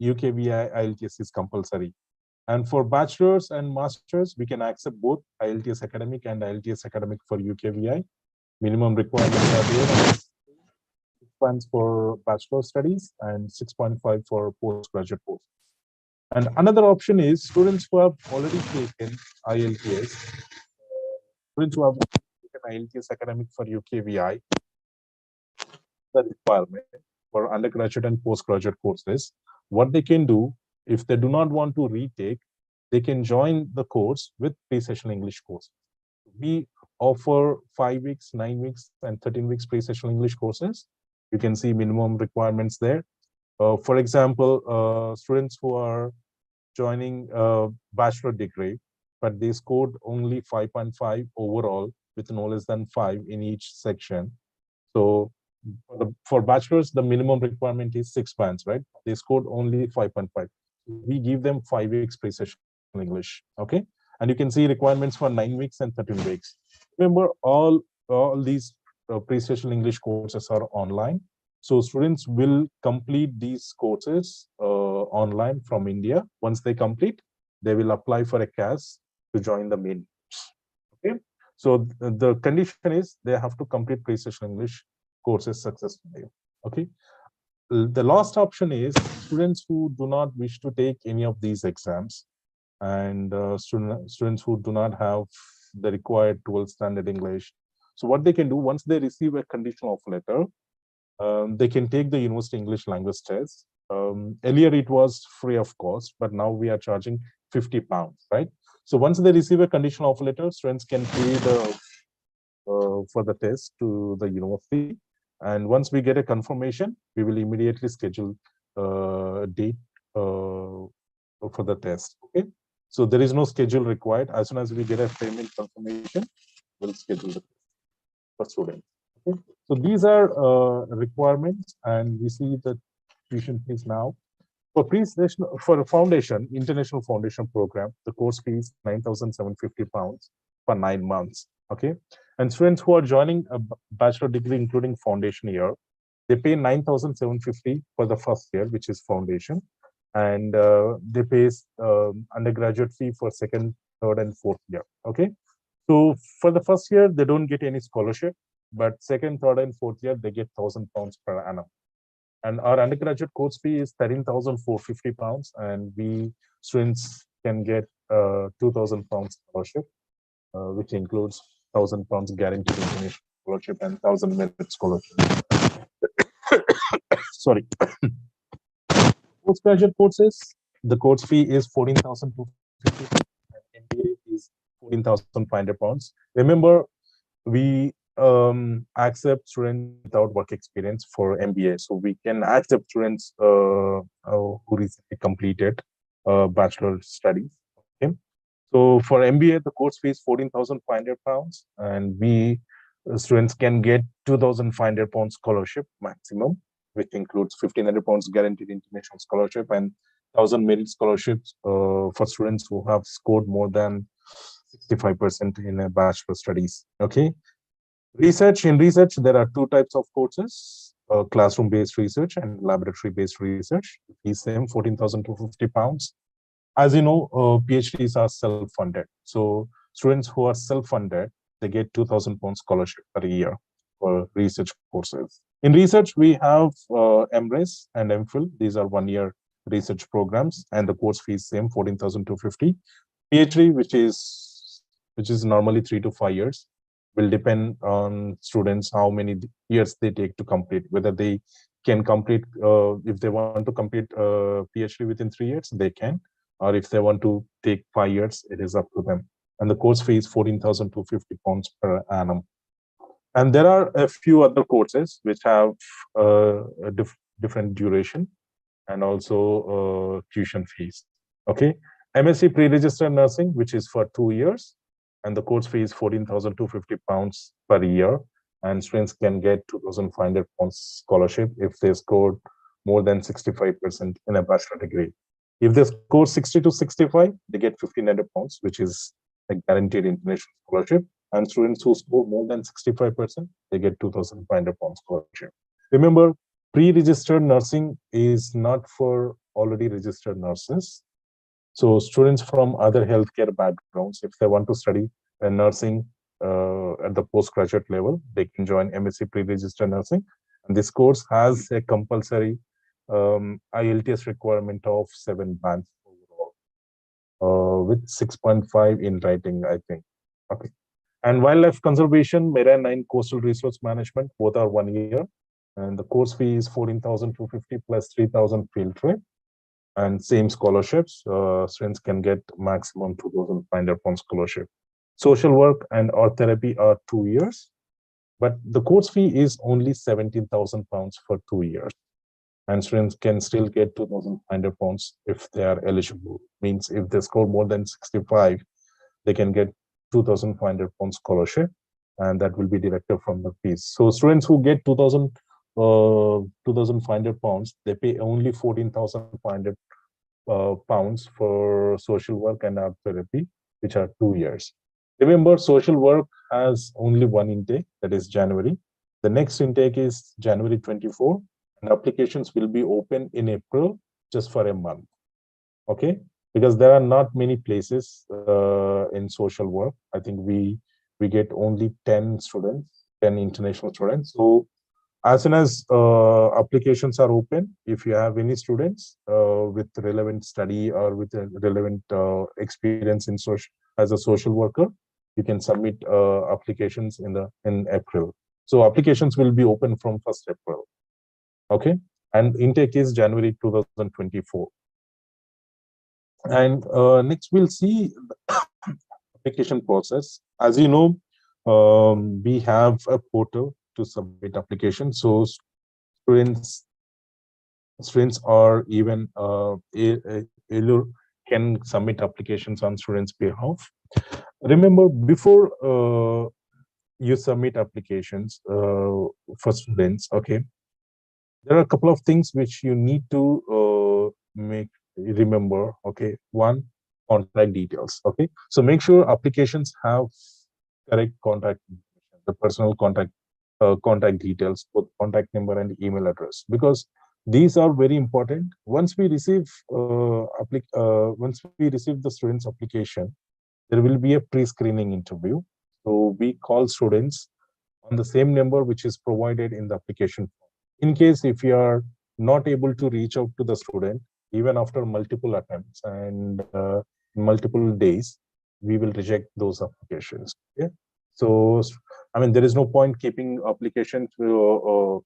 UKVI IELTS is compulsory. And for bachelors and masters, we can accept both IELTS academic and IELTS academic for UKVI. Minimum requirements are there. 6 bands for bachelor studies and 6.5 for postgraduate course. And another option is students who have already taken IELTS, students who have taken IELTS academic for UKVI, the requirement for undergraduate and postgraduate courses. What they can do, if they do not want to retake, they can join the course with pre-session English course. We offer 5 weeks, 9 weeks, and 13 weeks pre-session English courses. You can see minimum requirements there. For example, students who are joining a bachelor degree, but they scored only 5.5 overall with no less than 5 in each section. So for bachelors, the minimum requirement is 6 bands, right? They scored only 5.5. We give them 5 weeks pre-session English, okay? And you can see requirements for 9 weeks and 13 weeks. Remember, all these pre-session English courses are online. So students will complete these courses online from India. Once they complete, they will apply for a CAS to join the main course. Okay, so the condition is they have to complete pre-session English courses successfully. Okay, the last option is students who do not wish to take any of these exams, and students who do not have the required 12th standard English. So what they can do, once they receive a conditional offer letter, they can take the university English language test. Earlier it was free of cost, but now we are charging £50, right? So once they receive a conditional offer letter, students can pay for the test to the university. And once we get a confirmation, we will immediately schedule a date for the test. Okay, so there is no schedule required. As soon as we get a payment confirmation, we'll schedule the test for students. Okay, so these are requirements, and we see the tuition fees now. For a foundation, International Foundation Program, the course fee is £9,750 for 9 months. Okay, and students who are joining a bachelor degree, including foundation year, they pay £9,750 for the first year, which is foundation, and they pay undergraduate fee for second third, and fourth year. Okay, so for the first year they don't get any scholarship, but second, third, and fourth year they get £1,000 per annum. And our undergraduate course fee is £13,450, and we students can get £2,000 scholarship, which includes £1,000 guaranteed international scholarship and 1,000 merit scholarship. Sorry. Postgraduate courses, the course fee is £14,250, and MBA is £14,500. Remember, we accept students without work experience for MBA, so we can accept students who recently completed bachelor studies. Okay, so for MBA the course fee is £14,500, and we students can get £2,500 scholarship maximum, which includes £1,500 guaranteed international scholarship and 1,000 merit scholarships for students who have scored more than 65% in a bachelor studies. Okay. Research. In research, there are two types of courses: classroom-based research and laboratory-based research. Fees same, £14,250. As you know, PhDs are self-funded. So students who are self-funded, they get £2,000 scholarship per year for research courses. In research, we have MRes and MPhil. These are one-year research programs, and the course fee is same, £14,250. PhD, which is normally 3 to 5 years, will depend on students how many years they take to complete. Whether they can complete, if they want to complete PhD within 3 years, they can, or if they want to take 5 years, it is up to them. And the course fee is £14,250 per annum. And there are a few other courses which have a different duration and also tuition fees. Okay, MSc pre-registered nursing, which is for 2 years, and the course fee is £14,250 per year, and students can get £2,500 scholarship if they scored more than 65% in a bachelor degree. If they score 60 to 65, they get £1,500, which is a guaranteed international scholarship. And students who score more than 65%, they get £2,500 scholarship. Remember, pre-registered nursing is not for already registered nurses. So students from other healthcare backgrounds, if they want to study nursing at the postgraduate level, they can join MSc pre-registered nursing. And this course has a compulsory IELTS requirement of 7 bands overall, with 6.5 in writing, I think. Okay. And wildlife conservation, marine and coastal resource management, both are 1 year. And the course fee is £14,250 plus 3,000 field trip. And same scholarships, students can get maximum £2,500 scholarship. Social work and art therapy are 2 years, but the course fee is only £17,000 for 2 years. And students can still get £2,500 if they are eligible. Means if they score more than 65, they can get £2,500 scholarship, and that will be deducted from the fees. So students who get £2,500, they pay only £14,500 pounds for social work and art therapy, which are 2 years. Remember, social work has only one intake, that is January. The next intake is January 24, and applications will be open in April, just for a month. Okay, because there are not many places in social work. I think we get only 10 students, 10 international students. So as soon as applications are open, if you have any students with relevant study or with a relevant experience in as a social worker, you can submit applications in April. So applications will be open from 1st April. Okay, and intake is January 2024. And next we'll see the application process. As you know, we have a portal to submit applications. So students or even ELUR can submit applications on students' behalf. Remember, before you submit applications for students, okay, there are a couple of things which you need to remember. Okay, one, contact details. Okay, so make sure applications have correct contact information, the personal contact details, both contact number and email address, because these are very important. Once we receive the student's application, there will be a pre-screening interview. So we call students on the same number which is provided in the application form. In case if you are not able to reach out to the student, even after multiple attempts and multiple days, we will reject those applications. Okay? So, I mean, there is no point keeping applications where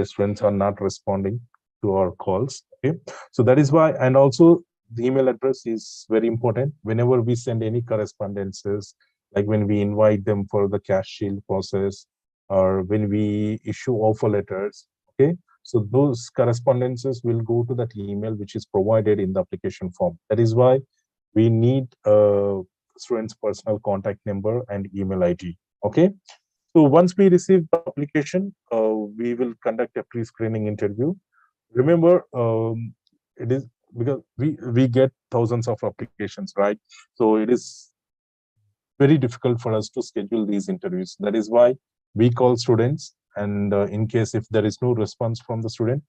students are not responding to our calls. Okay, so that is why, and also the email address is very important. Whenever we send any correspondences, like when we invite them for the cash shield process, or when we issue offer letters, okay, so those correspondences will go to that email which is provided in the application form. That is why we need student's personal contact number and email ID. Okay, so once we receive the application, we will conduct a pre-screening interview. Remember, it is because we get thousands of applications, right? So it is very difficult for us to schedule these interviews. That is why we call students, and in case if there is no response from the student,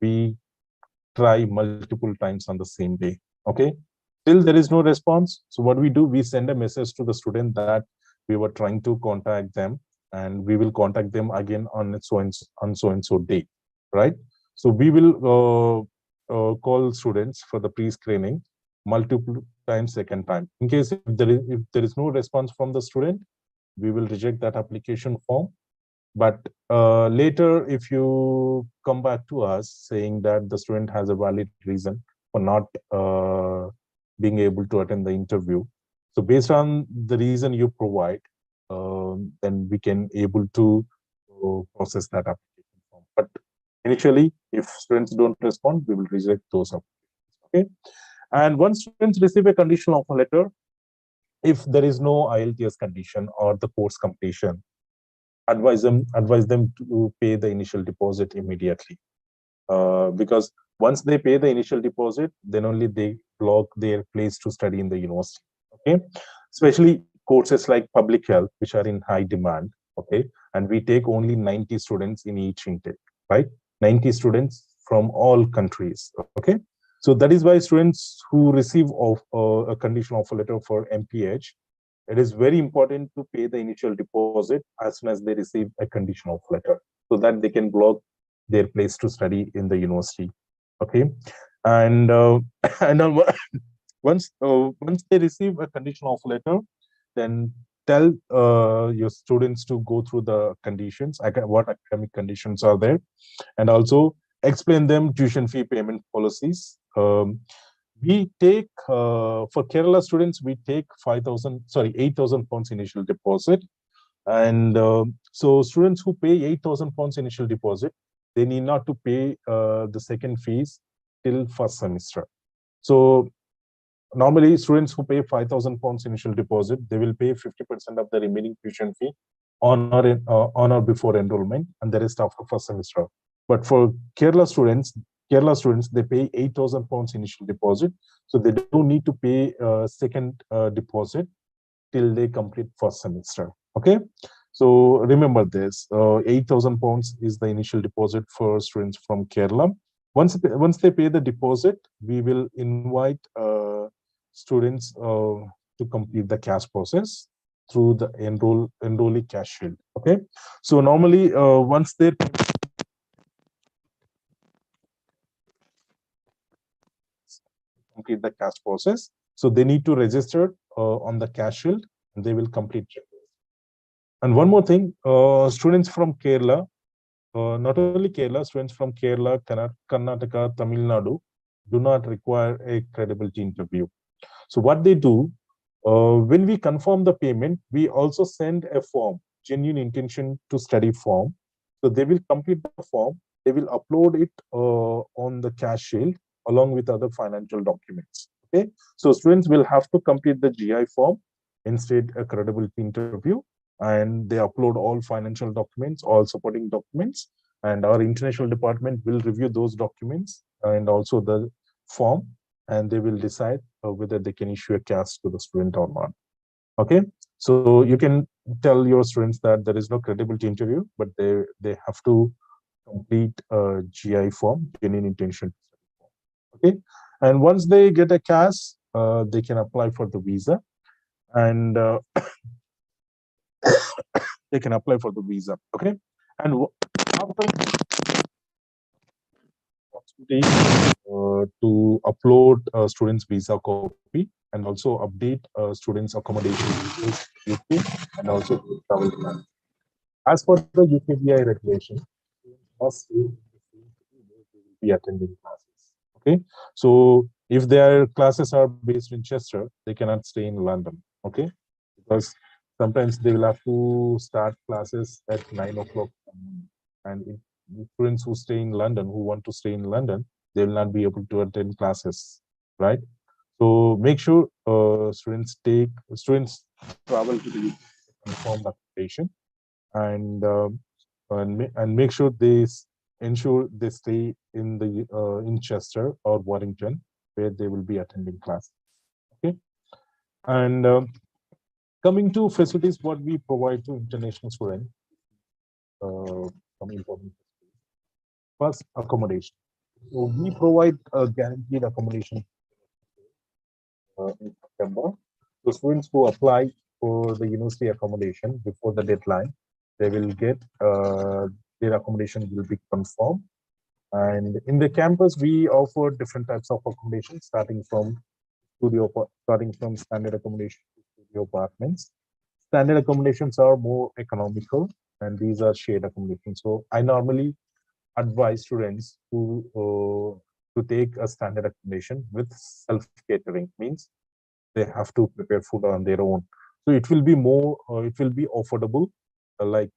we try multiple times on the same day. Okay, till there is no response, so what we do, we send a message to the student that we were trying to contact them, and we will contact them again on so and so date, right? So we will call students for the pre-screening multiple times, second time. In case if there is no response from the student, we will reject that application form. But later, if you come back to us saying that the student has a valid reason for not being able to attend the interview, so based on the reason you provide, then we can able to process that application form. But initially, if students don't respond, we will reject those applications. Okay, and once students receive a conditional offer letter, if there is no IELTS condition or the course completion, advise them to pay the initial deposit immediately, because once they pay the initial deposit, then only they block their place to study in the university. Okay, especially courses like public health, which are in high demand. Okay, and we take only 90 students in each intake, right? 90 students from all countries. Okay, so that is why students who receive a conditional offer letter for MPH, it is very important to pay the initial deposit as soon as they receive a conditional offer letter, so that they can block their place to study in the university. Okay, and once they receive a conditional offer letter, then tell your students to go through the conditions, what academic conditions are there, and also explain them tuition fee payment policies. We take for Kerala students, we take 8,000 pounds initial deposit, and so students who pay 8,000 pounds initial deposit, they need not to pay the second fees till first semester. So normally students who pay 5,000 pounds initial deposit, they will pay 50% of the remaining tuition fee on or before enrollment, and the rest after first semester. But for Kerala students, they pay 8,000 pounds initial deposit, so they don't need to pay second deposit till they complete first semester. Okay, so remember this: 8,000 pounds is the initial deposit for students from Kerala. Once they pay the deposit, we will invite students to complete the cash process through the enrollee cash shield. Okay, so normally once they complete the cash process, so they need to register on the cash shield, and they will complete it. And one more thing, students from Kerala, not only Kerala, students from Kerala, Karnataka, Tamil Nadu do not require a credibility interview. So what they do, when we confirm the payment, we also send a form, genuine intention to study form. So they will complete the form, they will upload it on the cash shield along with other financial documents. Okay, so students will have to complete the GI form, instead a credibility interview, and they upload all financial documents, all supporting documents, and our international department will review those documents and also the form, and they will decide whether they can issue a cash to the student or not. Okay, so you can tell your students that there is no credibility interview, but they have to complete a GI form, genuine intention. Okay, and once they get a cash, they can apply for the visa. and they can apply for the visa. Okay, and after to upload students' visa copy and also update students' accommodation details, UK, and also travel plan. As for the UKVI regulation, must be attending classes. Okay, so if their classes are based in Chester, they cannot stay in London. Okay, because sometimes they will have to start classes at 9 o'clock, and if students who stay in London, who want to stay in London, they will not be able to attend classes, right? So make sure students travel to the confirmed accommodation, and make sure they ensure they stay in the in Chester or Warrington, where they will be attending class. Okay, and coming to facilities, what we provide to international students, some important. First, accommodation. So we provide a guaranteed accommodation in September. So students who apply for the university accommodation before the deadline, they will get their accommodation will be confirmed. And in the campus, we offer different types of accommodation, starting from standard accommodation to studio apartments. Standard accommodations are more economical, and these are shared accommodations. So I normally advise students to take a standard accommodation with self-catering, means they have to prepare food on their own. So it will be more, it will be affordable. Like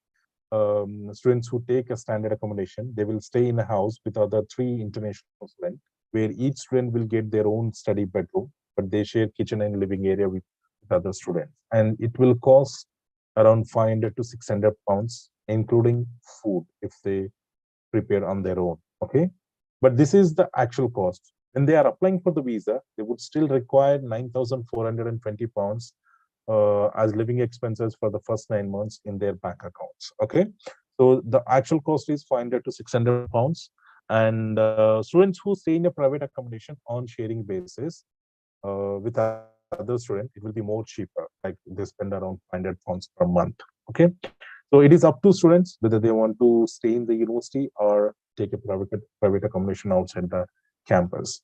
students who take a standard accommodation, they will stay in a house with other 3 international students, where each student will get their own study bedroom, but they share kitchen and living area with other students. And it will cost around 500 to 600 pounds, including food, if they prepare on their own. Okay, but this is the actual cost. When they are applying for the visa, they would still require 9,420 pounds as living expenses for the first 9 months in their bank accounts. Okay, so the actual cost is 500 to 600 pounds. And students who stay in a private accommodation on sharing basis with other students, it will be more cheaper. Like they spend around 500 pounds per month. Okay, so it is up to students whether they want to stay in the university or take a private accommodation outside the campus.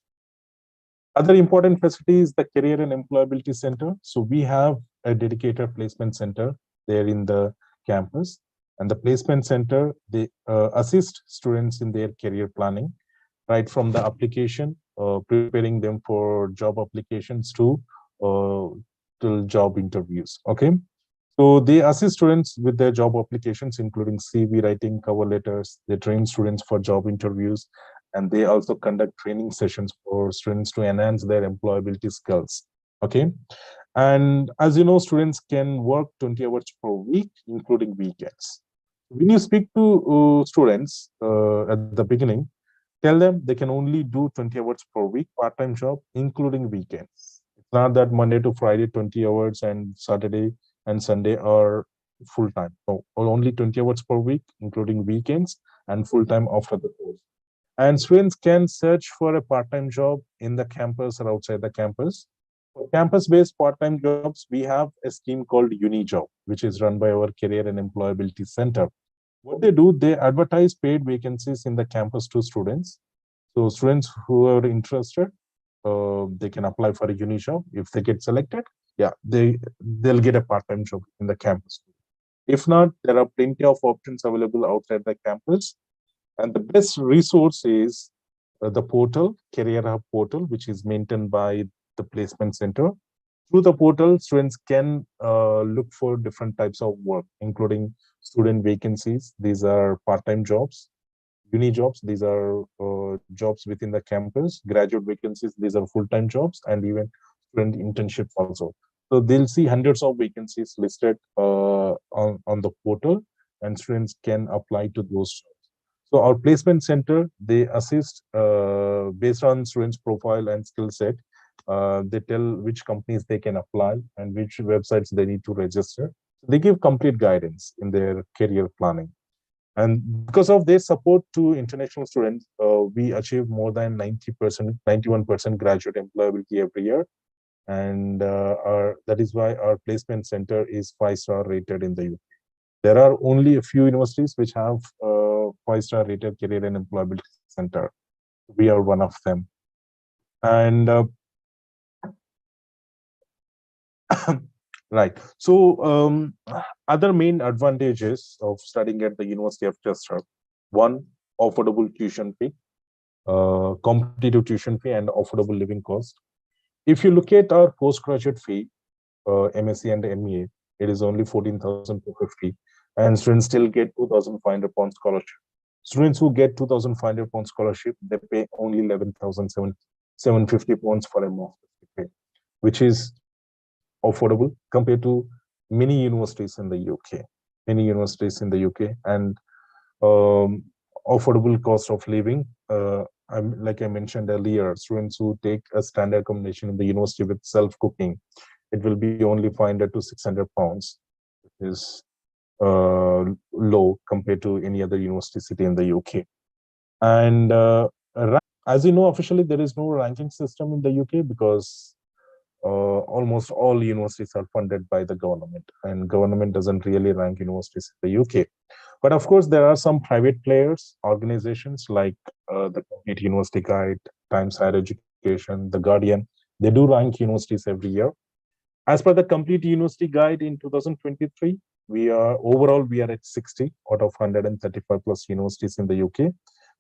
Other important facility is the Career and Employability Center. So we have a dedicated placement center there in the campus, and the placement center, they assist students in their career planning, right from the application, preparing them for job applications to job interviews. Okay, so they assist students with their job applications, including CV writing, cover letters. They train students for job interviews, and they also conduct training sessions for students to enhance their employability skills. Okay, and as you know, students can work 20 hours per week, including weekends. When you speak to students at the beginning, tell them they can only do 20 hours per week part-time job, including weekends. It's not that Monday to Friday 20 hours and Saturday and Sunday are full-time. No, only 20 hours per week, including weekends, and full-time after the course. And students can search for a part-time job in the campus or outside the campus. For campus-based part-time jobs, we have a scheme called UniJob, which is run by our Career and Employability Center. What they do, they advertise paid vacancies in the campus to students. So students who are interested, they can apply for a UniJob. If they get selected, yeah, they'll get a part-time job in the campus. If not, there are plenty of options available outside the campus. And the best resource is the portal, Career Hub portal, which is maintained by the placement center. Through the portal, students can look for different types of work, including student vacancies. These are part-time jobs. Uni jobs, these are jobs within the campus. Graduate vacancies, these are full-time jobs, and even student internships also. So they'll see hundreds of vacancies listed on the portal, and students can apply to those jobs. So our placement center, they assist based on students' profile and skill set. They tell which companies they can apply and which websites they need to register. They give complete guidance in their career planning. And because of their support to international students, we achieve more than 90%, 91% graduate employability every year. and that is why our placement center is 5-star rated in the UK. There are only a few universities which have 5-star rated career and employability center. We are one of them. And right. So other main advantages of studying at the University of Chester: one, affordable tuition fee, competitive tuition fee, and affordable living cost. If you look at our postgraduate fee, MSc and MA, it is only 14,250, and students still get 2,500 pound scholarship. Students who get 2,500 pound scholarship, they pay only 11,750 pounds for a master's degree, which is affordable compared to many universities in the UK. Many universities in the UK, and affordable cost of living. Like I mentioned earlier, students who take a standard accommodation in the university with self-cooking, it will be only 500 to 600 pounds, which is low compared to any other university city in the UK. And as you know, officially there is no ranking system in the UK because almost all universities are funded by the government, and government doesn't really rank universities in the UK. But of course, there are some private players, organizations like the Complete University Guide, Times Higher Education, The Guardian. They do rank universities every year. As per the Complete University Guide in 2023, we are at 60 out of 135 plus universities in the UK.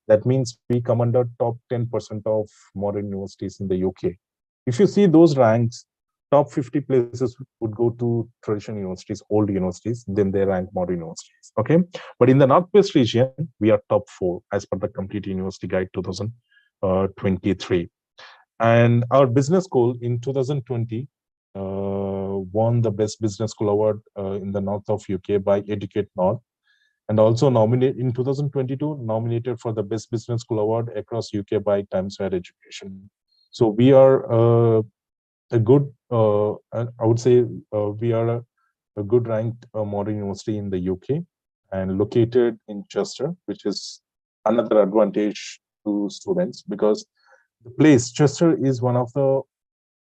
That means we come under top 10% of modern universities in the UK. If you see those ranks, top 50 places would go to traditional universities, old universities, then they rank modern universities. Okay, but in the Northwest region, we are top 4 as per the Complete University Guide 2023. And our business school in 2020 won the Best Business School Award in the north of UK by Educate North, and also nominated in 2022, nominated for the Best Business School Award across UK by Times Higher Education. So we are a good, I would say, we are a good ranked modern university in the UK and located in Chester, which is another advantage to students because the place Chester is one of the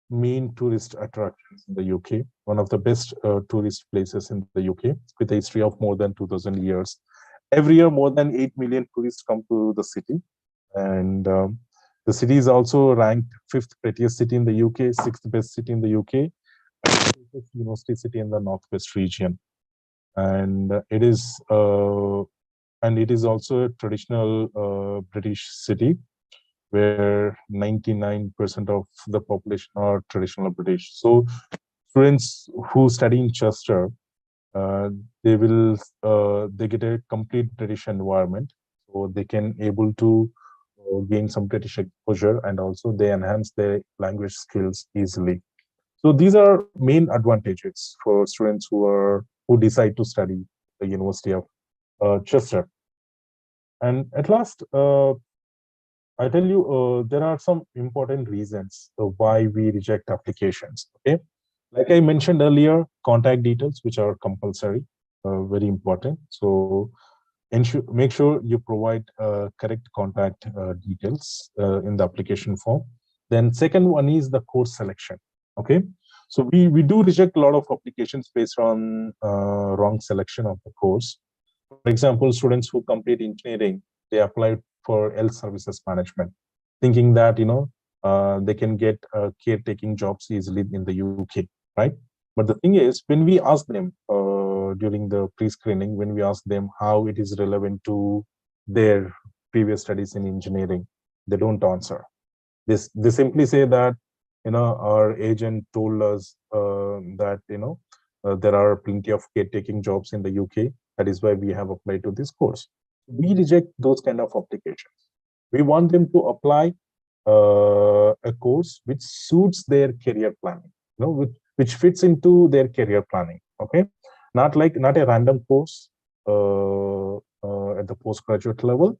main tourist attractions in the UK, one of the best tourist places in the UK with a history of more than 2,000 years. Every year, more than 8 million tourists come to the city, and the city is also ranked 5th prettiest city in the UK, 6th best city in the UK, and 5th university city in the Northwest region. And it is also a traditional British city where 99% of the population are traditional British. So students who study in Chester, they get a complete British environment, so they can able to gain some British exposure, and also they enhance their language skills easily. So these are main advantages for students who decide to study at the University of Chester. And at last, I tell you, there are some important reasons why we reject applications. Okay, like I mentioned earlier, contact details, which are compulsory, very important. So make sure you provide correct contact details in the application form. Then second one is the course selection. Okay, so we do reject a lot of applications based on wrong selection of the course. For example, students who complete engineering, they apply for health services management, thinking that they can get caretaking jobs easily in the UK, right? But the thing is, when we ask them during the pre-screening, when we ask them how it is relevant to their previous studies in engineering, they don't answer. They simply say that our agent told us that there are plenty of caretaking jobs in the UK. That is why we have applied to this course. We reject those kind of applications. We want them to apply a course which suits their career planning, which fits into their career planning. Okay, not a random course at the postgraduate level.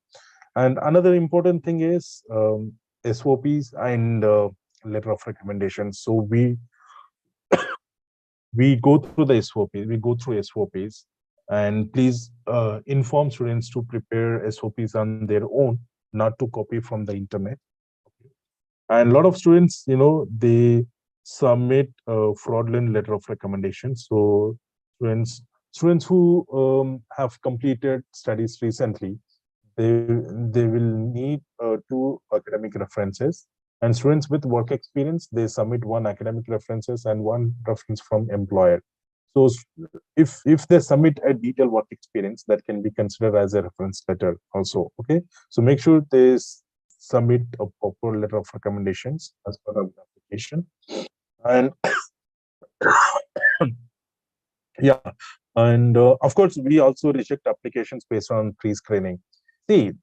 And another important thing is SOPs and letter of recommendation. So we go through the SOP. We go through SOPs. And please inform students to prepare SOPs on their own, not to copy from the internet. And a lot of students, they submit a fraudulent letter of recommendation. So students who have completed studies recently, they will need 2 academic references, and students with work experience, they submit 1 academic references and 1 reference from employer. So if they submit a detailed work experience, that can be considered as a reference letter also. Okay, so make sure they submit a proper letter of recommendations as part of the application. And yeah, and of course we also reject applications based on pre-screening. See,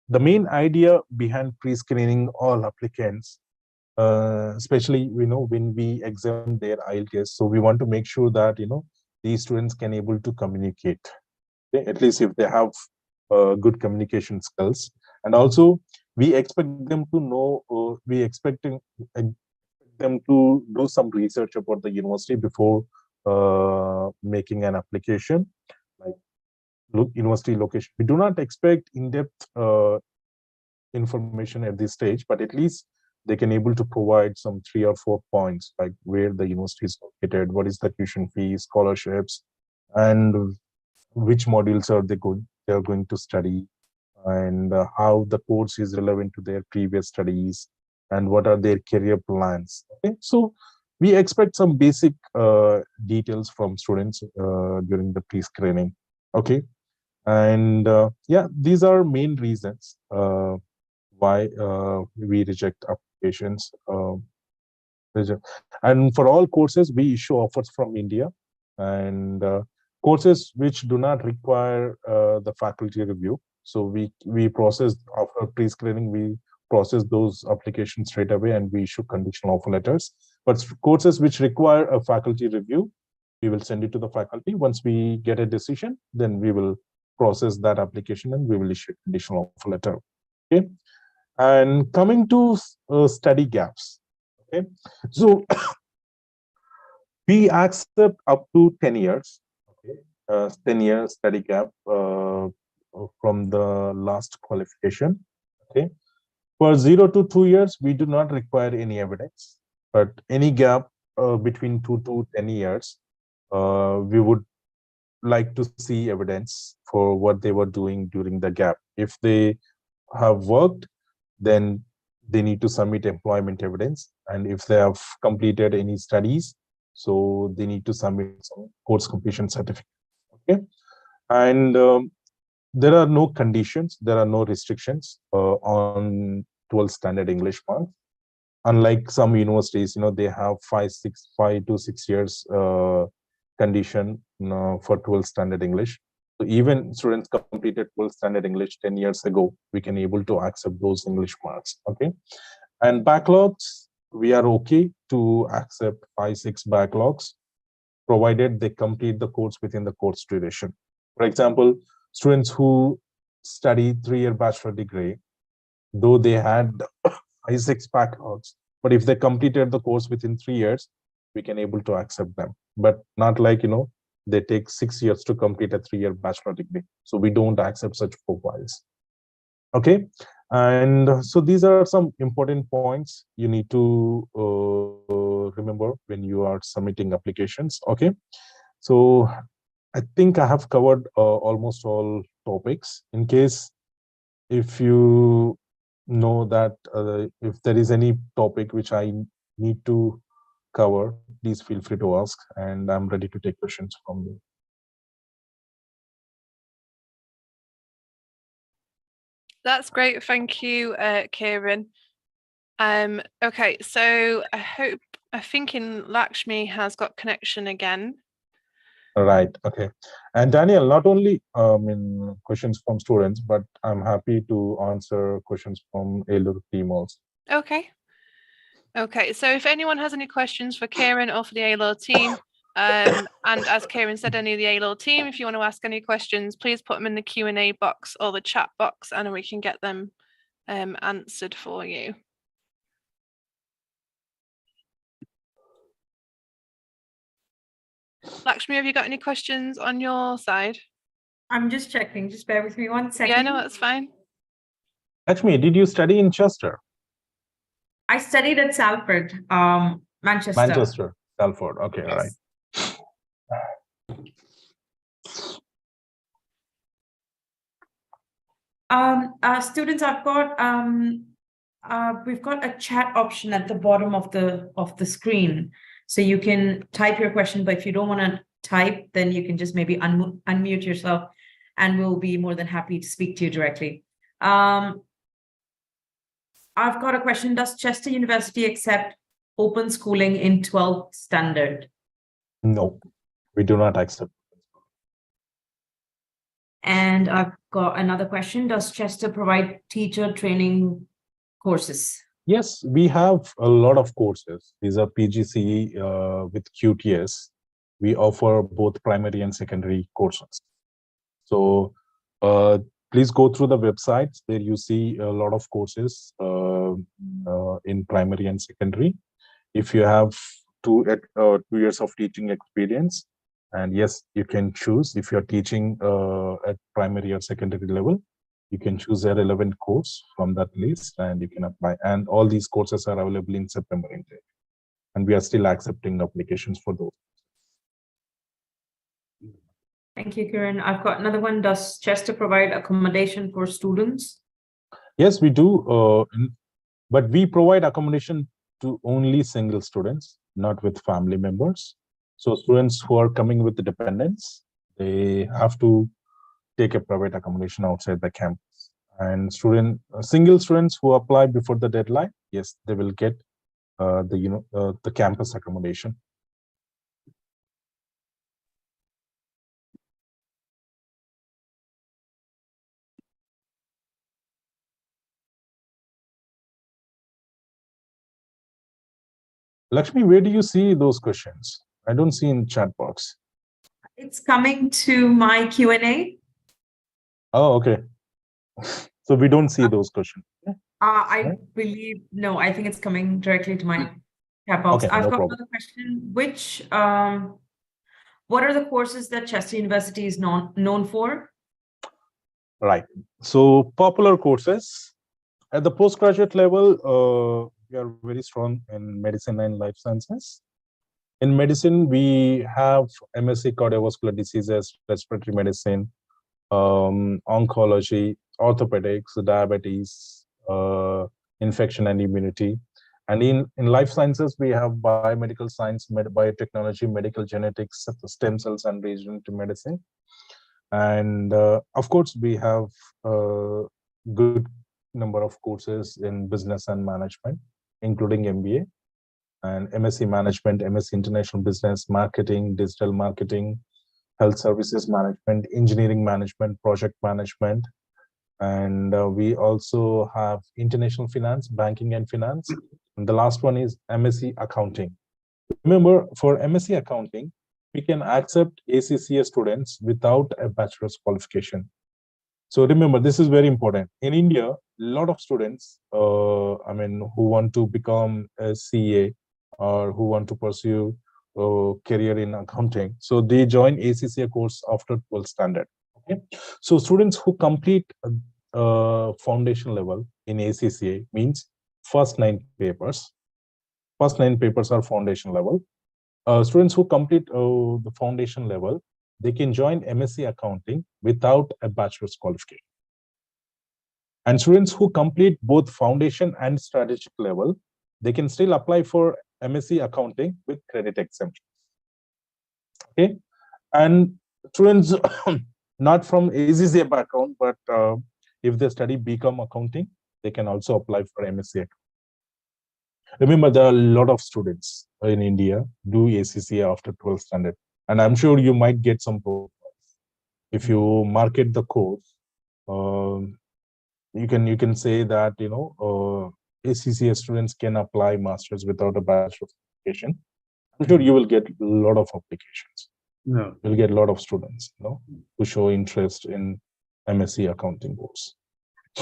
the main idea behind pre-screening all applicants, especially when we examine their IELTS, so we want to make sure that these students can able to communicate, okay? At least if they have good communication skills, and also we expect them to know, we expecting them to do some research about the university before making an application, like university location. We do not expect in-depth information at this stage, but at least they can able to provide some 3 or 4 points, like where the university is located, what is the tuition fee, scholarships, and which modules are they are going to study, and how the course is relevant to their previous studies, and what are their career plans. Okay, so we expect some basic details from students during the pre-screening. Okay, and yeah, these are main reasons why we reject applications. And for all courses, we issue offers from India, and courses which do not require the faculty review. So we process, after pre-screening, we process those applications straight away, and we issue conditional offer letters. But courses which require a faculty review, we will send it to the faculty. Once we get a decision, then we will process that application and we will issue a conditional offer letter. Okay, and coming to study gaps. Okay, so we accept up to 10 years. Okay, 10-year study gap from the last qualification. Okay, for 0 to 2 years, we do not require any evidence, but any gap between 2 to 10 years, we would like to see evidence for what they were doing during the gap. If they have worked, then they need to submit employment evidence, and if they have completed any studies, so they need to submit some course completion certificate. Okay, and there are no conditions, there are no restrictions on 12th standard English marks. Unlike some universities, they have 5 to 6 years condition for 12th standard English. So even students completed 12th standard English 10 years ago, we can able to accept those English marks. Okay, and backlogs, we are okay to accept 5-6 backlogs, provided they complete the course within the course duration. For example, students who study 3-year bachelor degree, though they had 5-6 backlogs, but if they completed the course within 3 years, we can able to accept them. But not like they take 6 years to complete a 3-year bachelor degree, so we don't accept such profiles. Okay, and so these are some important points you need to remember when you are submitting applications. Okay, so I think I have covered almost all topics. In case if you know that if there is any topic which I need to cover, please feel free to ask, and I'm ready to take questions from you. That's great. Thank you, Kieran. Okay, so I think Lakshmi has got connection again. Right. Okay. And Daniel, not only questions from students, but I'm happy to answer questions from Elur team also. Okay. Okay. So if anyone has any questions for Kieran or for the ALOR team, and as Kieran said, any of the ALOR team, if you want to ask any questions, please put them in the Q&A box or the chat box, and we can get them answered for you. Lakshmi, have you got any questions on your side? I'm just checking. Just bear with me 1 second. Yeah, no, that's fine. Lakshmi, did you study in Chester? I studied at Salford. Manchester. Manchester, Salford. Okay, all right. Students, we've got a chat option at the bottom of the screen, so you can type your question. But if you don't want to type, then you can just maybe unmute yourself, and we'll be more than happy to speak to you directly. I've got a question. Does Chester University accept open schooling in 12th standard? No, we do not accept. And I've got another question. Does Chester provide teacher training courses? Yes, we have a lot of courses. These are PGCE with QTS. We offer both primary and secondary courses. So please go through the websites. There you see a lot of courses in primary and secondary. If you have 2 years of teaching experience, and yes, you can choose. If you're teaching at primary or secondary level, you can choose a relevant course from that list and you can apply. And all these courses are available in September intake. And we are still accepting applications for those. Thank you, Kiran. I've got another one. Does Chester provide accommodation for students? Yes, we do. But we provide accommodation to only single students, not with family members. So students who are coming with the dependents, they have to take a private accommodation outside the campus. And single students who apply before the deadline, yes, they will get the campus accommodation. Lakshmi, where do you see those questions? I don't see in chat box. It's coming to my Q&A. Oh, okay. So we don't see those questions. I believe, no, I think it's coming directly to my chat box. Okay, I've no got problem. another question. What are the courses that Chester University is known for? Right. So popular courses at the postgraduate level, we are very strong in medicine and life sciences. In medicine, we have MSc cardiovascular diseases, respiratory medicine, oncology, orthopedics, diabetes, infection and immunity. And in life sciences, we have biomedical science, biotechnology, medical genetics, stem cells, and regenerative medicine. And of course, we have a good number of courses in business and management, including MBA and MSc Management, MSc International Business, Marketing, Digital Marketing, Health Services Management, Engineering Management, Project Management. And we also have International Finance, Banking and Finance. And the last one is MSc Accounting. Remember, for MSc Accounting, we can accept ACCA students without a bachelor's qualification. So remember, this is very important. In India, a lot of students, who want to become a CA or who want to pursue a career in accounting, so they join ACCA course after 12th standard. Okay, so students who complete foundation level in ACCA means first 9 papers. First 9 papers are foundation level. Students who complete the foundation level, they can join MSc Accounting without a bachelor's qualification. And students who complete both foundation and strategic level, they can still apply for MSc Accounting with credit exemption. Okay, and students not from ACCA background, but if they study BCom Accounting, they can also apply for MSc Accounting. Remember, there are a lot of students in India do ACCA after 12th standard, and I'm sure you might get some profiles. If you market the course, you can say that ACCA students can apply masters without a bachelor's qualification. I'm sure you will get a lot of applications. No. You'll get a lot of students, who show interest in MSc Accounting course.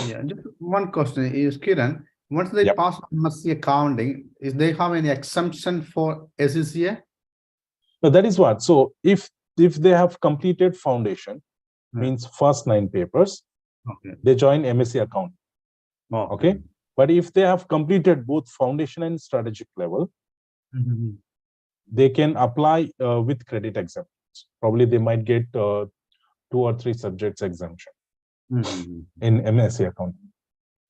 Yeah, just one question is, Kiran, once they Yep. pass MSc Accounting, is they have any exemption for ACCA? So that is what. So if they have completed foundation, means first 9 papers, Okay. they join MSc Accounting. Oh, Okay. But if they have completed both foundation and strategic level, they can apply with credit exemptions. Probably they might get 2 or 3 subjects exemption in MSc accounting.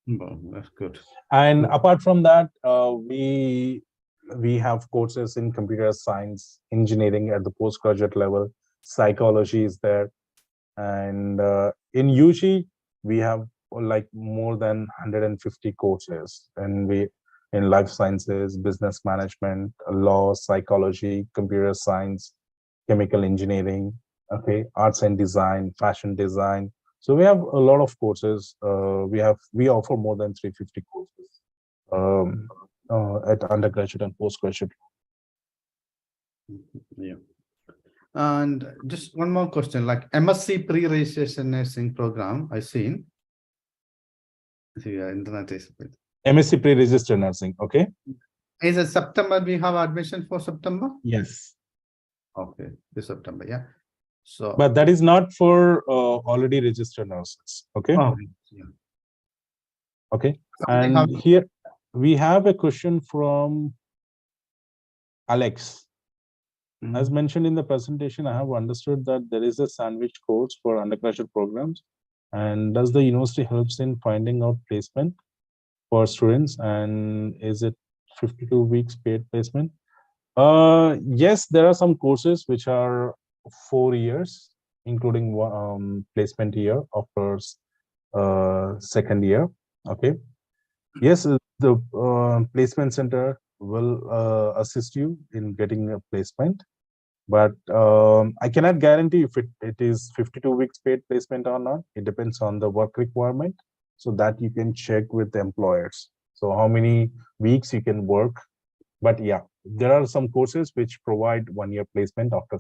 Well, that's good. And apart from that, we have courses in computer science, engineering at the postgraduate level, psychology is there, and in UG we have like more than 150 courses, and we in life sciences, business management, law, psychology, computer science, chemical engineering, okay, arts and design, fashion design. So we have a lot of courses. We offer more than 350 courses at undergraduate and postgraduate. Yeah. And just one more question, like MSc pre-registration nursing program, I've seen. See, internet is. MSc pre-registered nursing, okay? Is it September? We have admission for September? Yes. Okay, this September, yeah. So, But that is not for already registered nurses, okay? oh, yeah. Okay. Something And here we have a question from Alex. As mentioned in the presentation, I have understood that there is a sandwich course for undergraduate programs. And does the university helps in finding out placement for students? And is it 52 weeks paid placement? Yes, there are some courses which are 4 years, including placement year after second year. Okay. Yes, the placement center will assist you in getting a placement, but I cannot guarantee if it is 52 weeks paid placement or not. It depends on the work requirement, so that you can check with the employers. So how many weeks you can work. But yeah, there are some courses which provide 1 year placement after.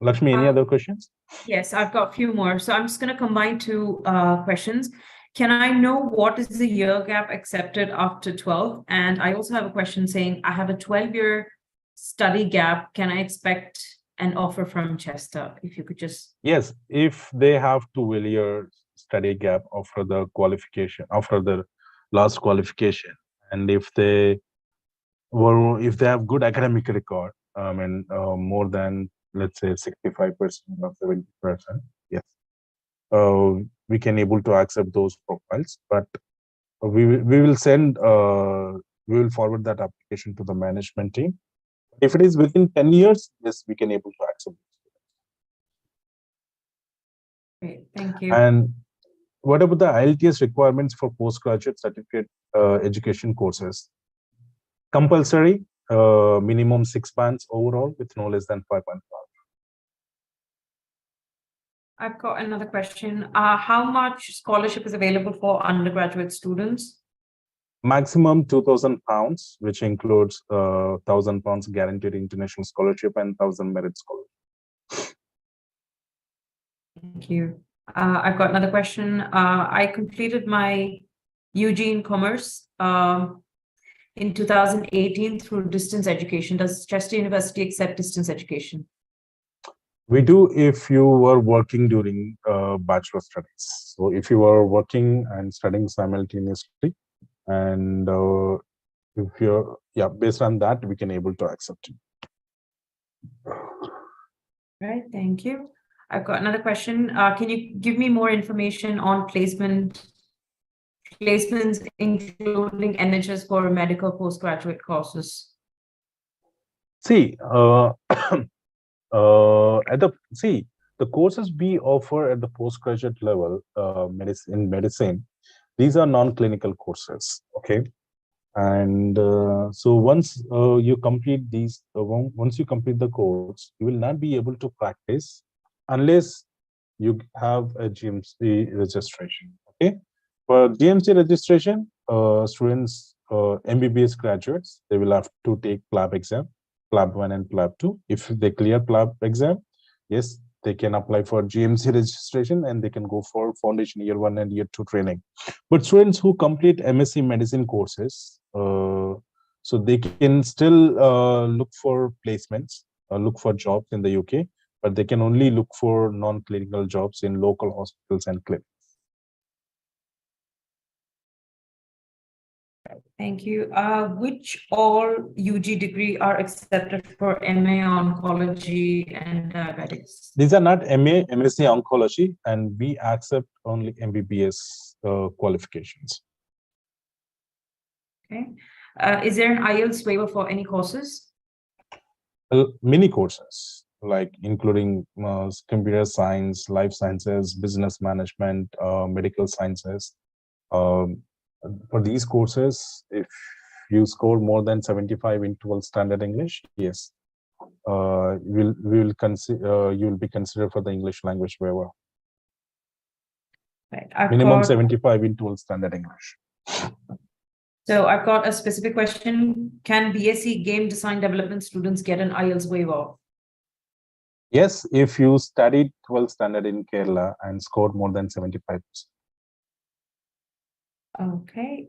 Lakshmi, any other questions? Yes, I've got a few more. So I'm just going to combine 2 questions. Can I know what is the year gap accepted after 12? And I also have a question saying I have a 12-year study gap. Can I expect an offer from Chester? If you could just. Yes, if they have 2-year study gap after the qualification, after the last qualification, and if they have good academic record, I mean, more than, let's say, 65% or 70%, yes, we can able to accept those profiles. But we will send, we will forward that application to the management team. If it is within 10 years, yes, we can able to accept. Great, thank you. And what about the IELTS requirements for postgraduate certificate education courses? Compulsory, minimum 6 bands overall with no less than 5.5. I've got another question. How much scholarship is available for undergraduate students? Maximum £2,000, which includes £1,000 guaranteed international scholarship and 1,000 merit scholarship. Thank you. I've got another question. I completed my UG in Commerce in 2018 through distance education. Does Chester University accept distance education? We do if you were working during bachelor studies. So if you are working and studying simultaneously, and if you're, yeah, based on that, we can able to accept you. Right, thank you. I've got another question. Can you give me more information on placements, including NHS for medical postgraduate courses? See, the courses we offer at the postgraduate level, medicine, these are non-clinical courses, okay? And so once you complete these, once you complete the course, you will not be able to practice unless you have a GMC registration, okay? For GMC registration, students, MBBS graduates, they will have to take PLAB exam, PLAB 1 and PLAB 2. If they clear PLAB exam, yes, they can apply for GMC registration and they can go for foundation year 1 and year 2 training. But students who complete MSc medicine courses, so they can still look for placements, look for jobs in the UK. but they can only look for non-clinical jobs in local hospitals and clinics. Thank you. Which all UG degree are accepted for MA Oncology and Diabetes? These are not MA, MSc Oncology, and we accept only MBBS qualifications. Okay. Is there an IELTS waiver for any courses? Many courses, like including computer science, life sciences, business management, medical sciences. For these courses, if you score more than 75 in 12th standard English, yes, we will consider you will be considered for the English language waiver. Right. Minimum 75 in 12th standard English. So I've got a specific question. Can BSc Game Design Development students get an IELTS waiver? Yes, if you studied 12th standard in Kerala and scored more than 75%. Okay.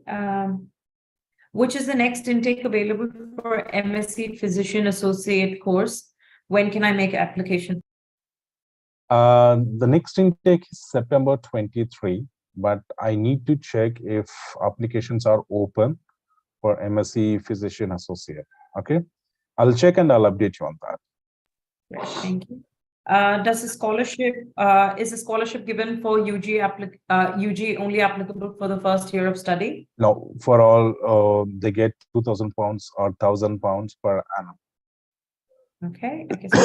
Which is the next intake available for MSc Physician Associate course? When can I make application? The next intake is September 23, but I need to check if applications are open for MSc Physician Associate. Okay, I'll check and I'll update you on that. Great, thank you. Does the scholarship is the scholarship given for UG only applicable for the first year of study? No, for all they get £2,000 or £1,000 per annum. Okay. Okay. So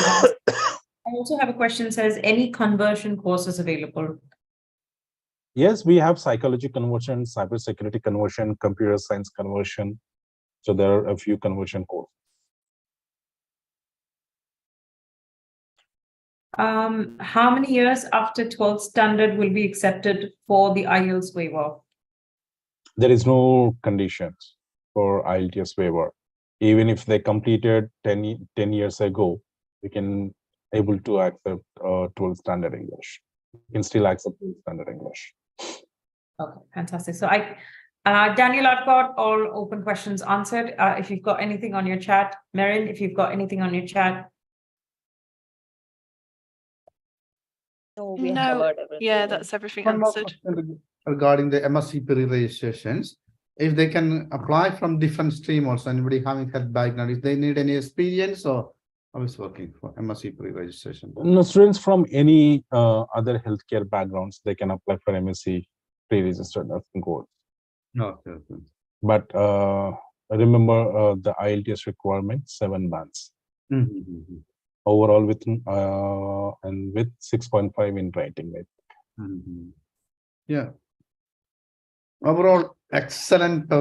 I also have a question. Says any conversion courses available? Yes, we have psychology conversion, cybersecurity conversion, computer science conversion. So there are a few conversion courses. How many years after 12th standard will be accepted for the IELTS waiver? There is no conditions for IELTS waiver. Even if they completed 10 years ago, we can able to accept 12th standard English. We can still accept 12th standard English. Okay, fantastic. So Daniel, I've got all open questions answered. If you've got anything on your chat, Merin, if you've got anything on your chat. No, we have No, covered everything. yeah, that's everything One more answered. question regarding the MSc pre-registrations. If they can apply from different stream also, anybody having health background, if they need any experience or how is working for MSc pre-registration? No, students from any other healthcare backgrounds, they can apply for MSc pre-registered nursing course. No, okay. But remember the IELTS requirement, 7 months. Mm-hmm. Overall with and with 6.5 in writing. Right? Mm-hmm. Yeah. Overall, excellent.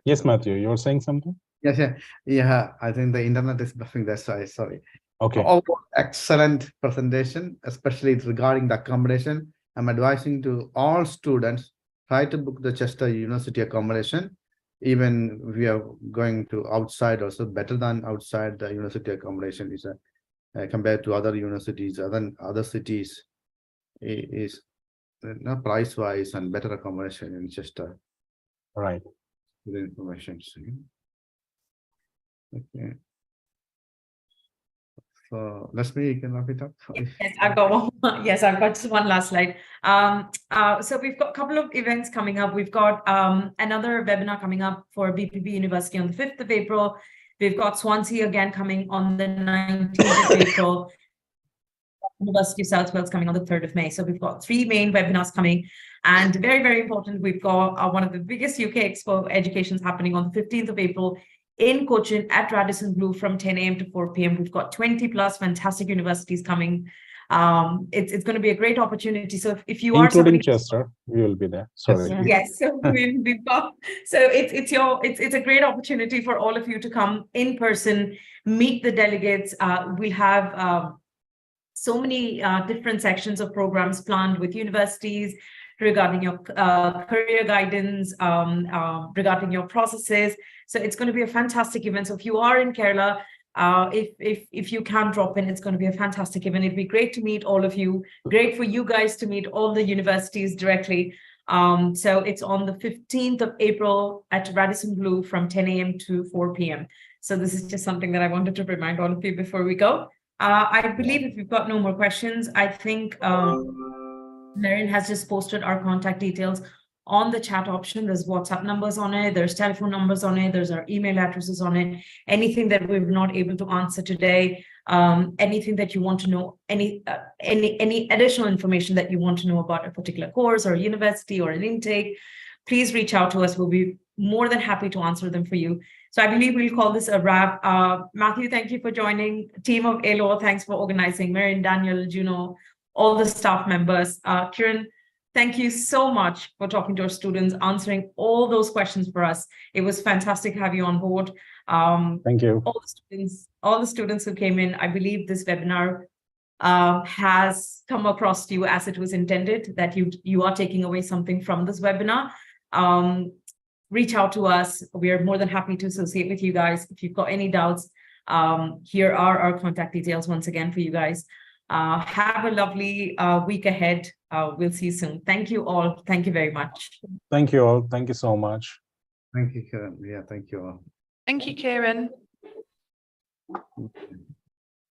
Yes, Matthew, you were saying something? Yes, yeah. I think the internet is buffering. That's why. Sorry. Okay. Overall, excellent presentation, especially regarding the accommodation. I'm advising to all students, try to book the Chester University accommodation. Even we are going to outside also, better than outside the university accommodation is compared to other universities, other cities is not price wise and better accommodation in Chester. Right. The information. Okay. So you can wrap it up. Yes, I've got one. Yes, I've got just one last slide. So we've got a couple of events coming up. We've got another webinar coming up for BPB University on the 5th of April. We've got Swansea again coming on the 19th of April. University of South Wales coming on the 3rd of May. So we've got 3 main webinars coming. And very, very important, we've got one of the biggest UK Expo educations happening on the 15th of April in Cochin at Radisson Blu from 10 a.m. to 4 p.m. We've got 20 plus fantastic universities coming. It's going to be a great opportunity. So if you including Chester, we will be there. Sorry. Yes, so we've got, so it's a great opportunity for all of you to come in person, meet the delegates. We'll have so many different sections of programs planned with universities regarding your career guidance, regarding your processes. So it's going to be a fantastic event. So if you are in Kerala, if you can drop in, it's going to be a fantastic event. It'd be great to meet all of you. Great for you guys to meet all the universities directly. So it's on the 15th of April at Radisson Blu from 10 a.m. to 4 p.m. So this is just something that I wanted to remind all of you before we go. I believe if you've got no more questions, I think Marin has just posted our contact details on the chat option. There's WhatsApp numbers on it, there's telephone numbers on it, there's our email addresses on it. Anything that we're not able to answer today, anything that you want to know, any additional information that you want to know about a particular course or university or an intake, please reach out to us. We'll be more than happy to answer them for you. So I believe we'll call this a wrap. Matthew, thank you for joining. Team of ALOR, thanks for organizing. Marin, Daniel, Juno, all the staff members. Kiran, thank you so much for talking to our students, answering all those questions for us. It was fantastic to have you on board. Thank you. All the students who came in, I believe this webinar has come across to you as it was intended, that you are taking away something from this webinar. Reach out to us. We are more than happy to associate with you guys. If you've got any doubts, here are our contact details once again for you guys. Have a lovely week ahead. We'll see you soon. Thank you all. Thank you very much. Thank you all. Thank you so much. Thank you, Kiran. Yeah, thank you all. Thank you, Kieran. Okay.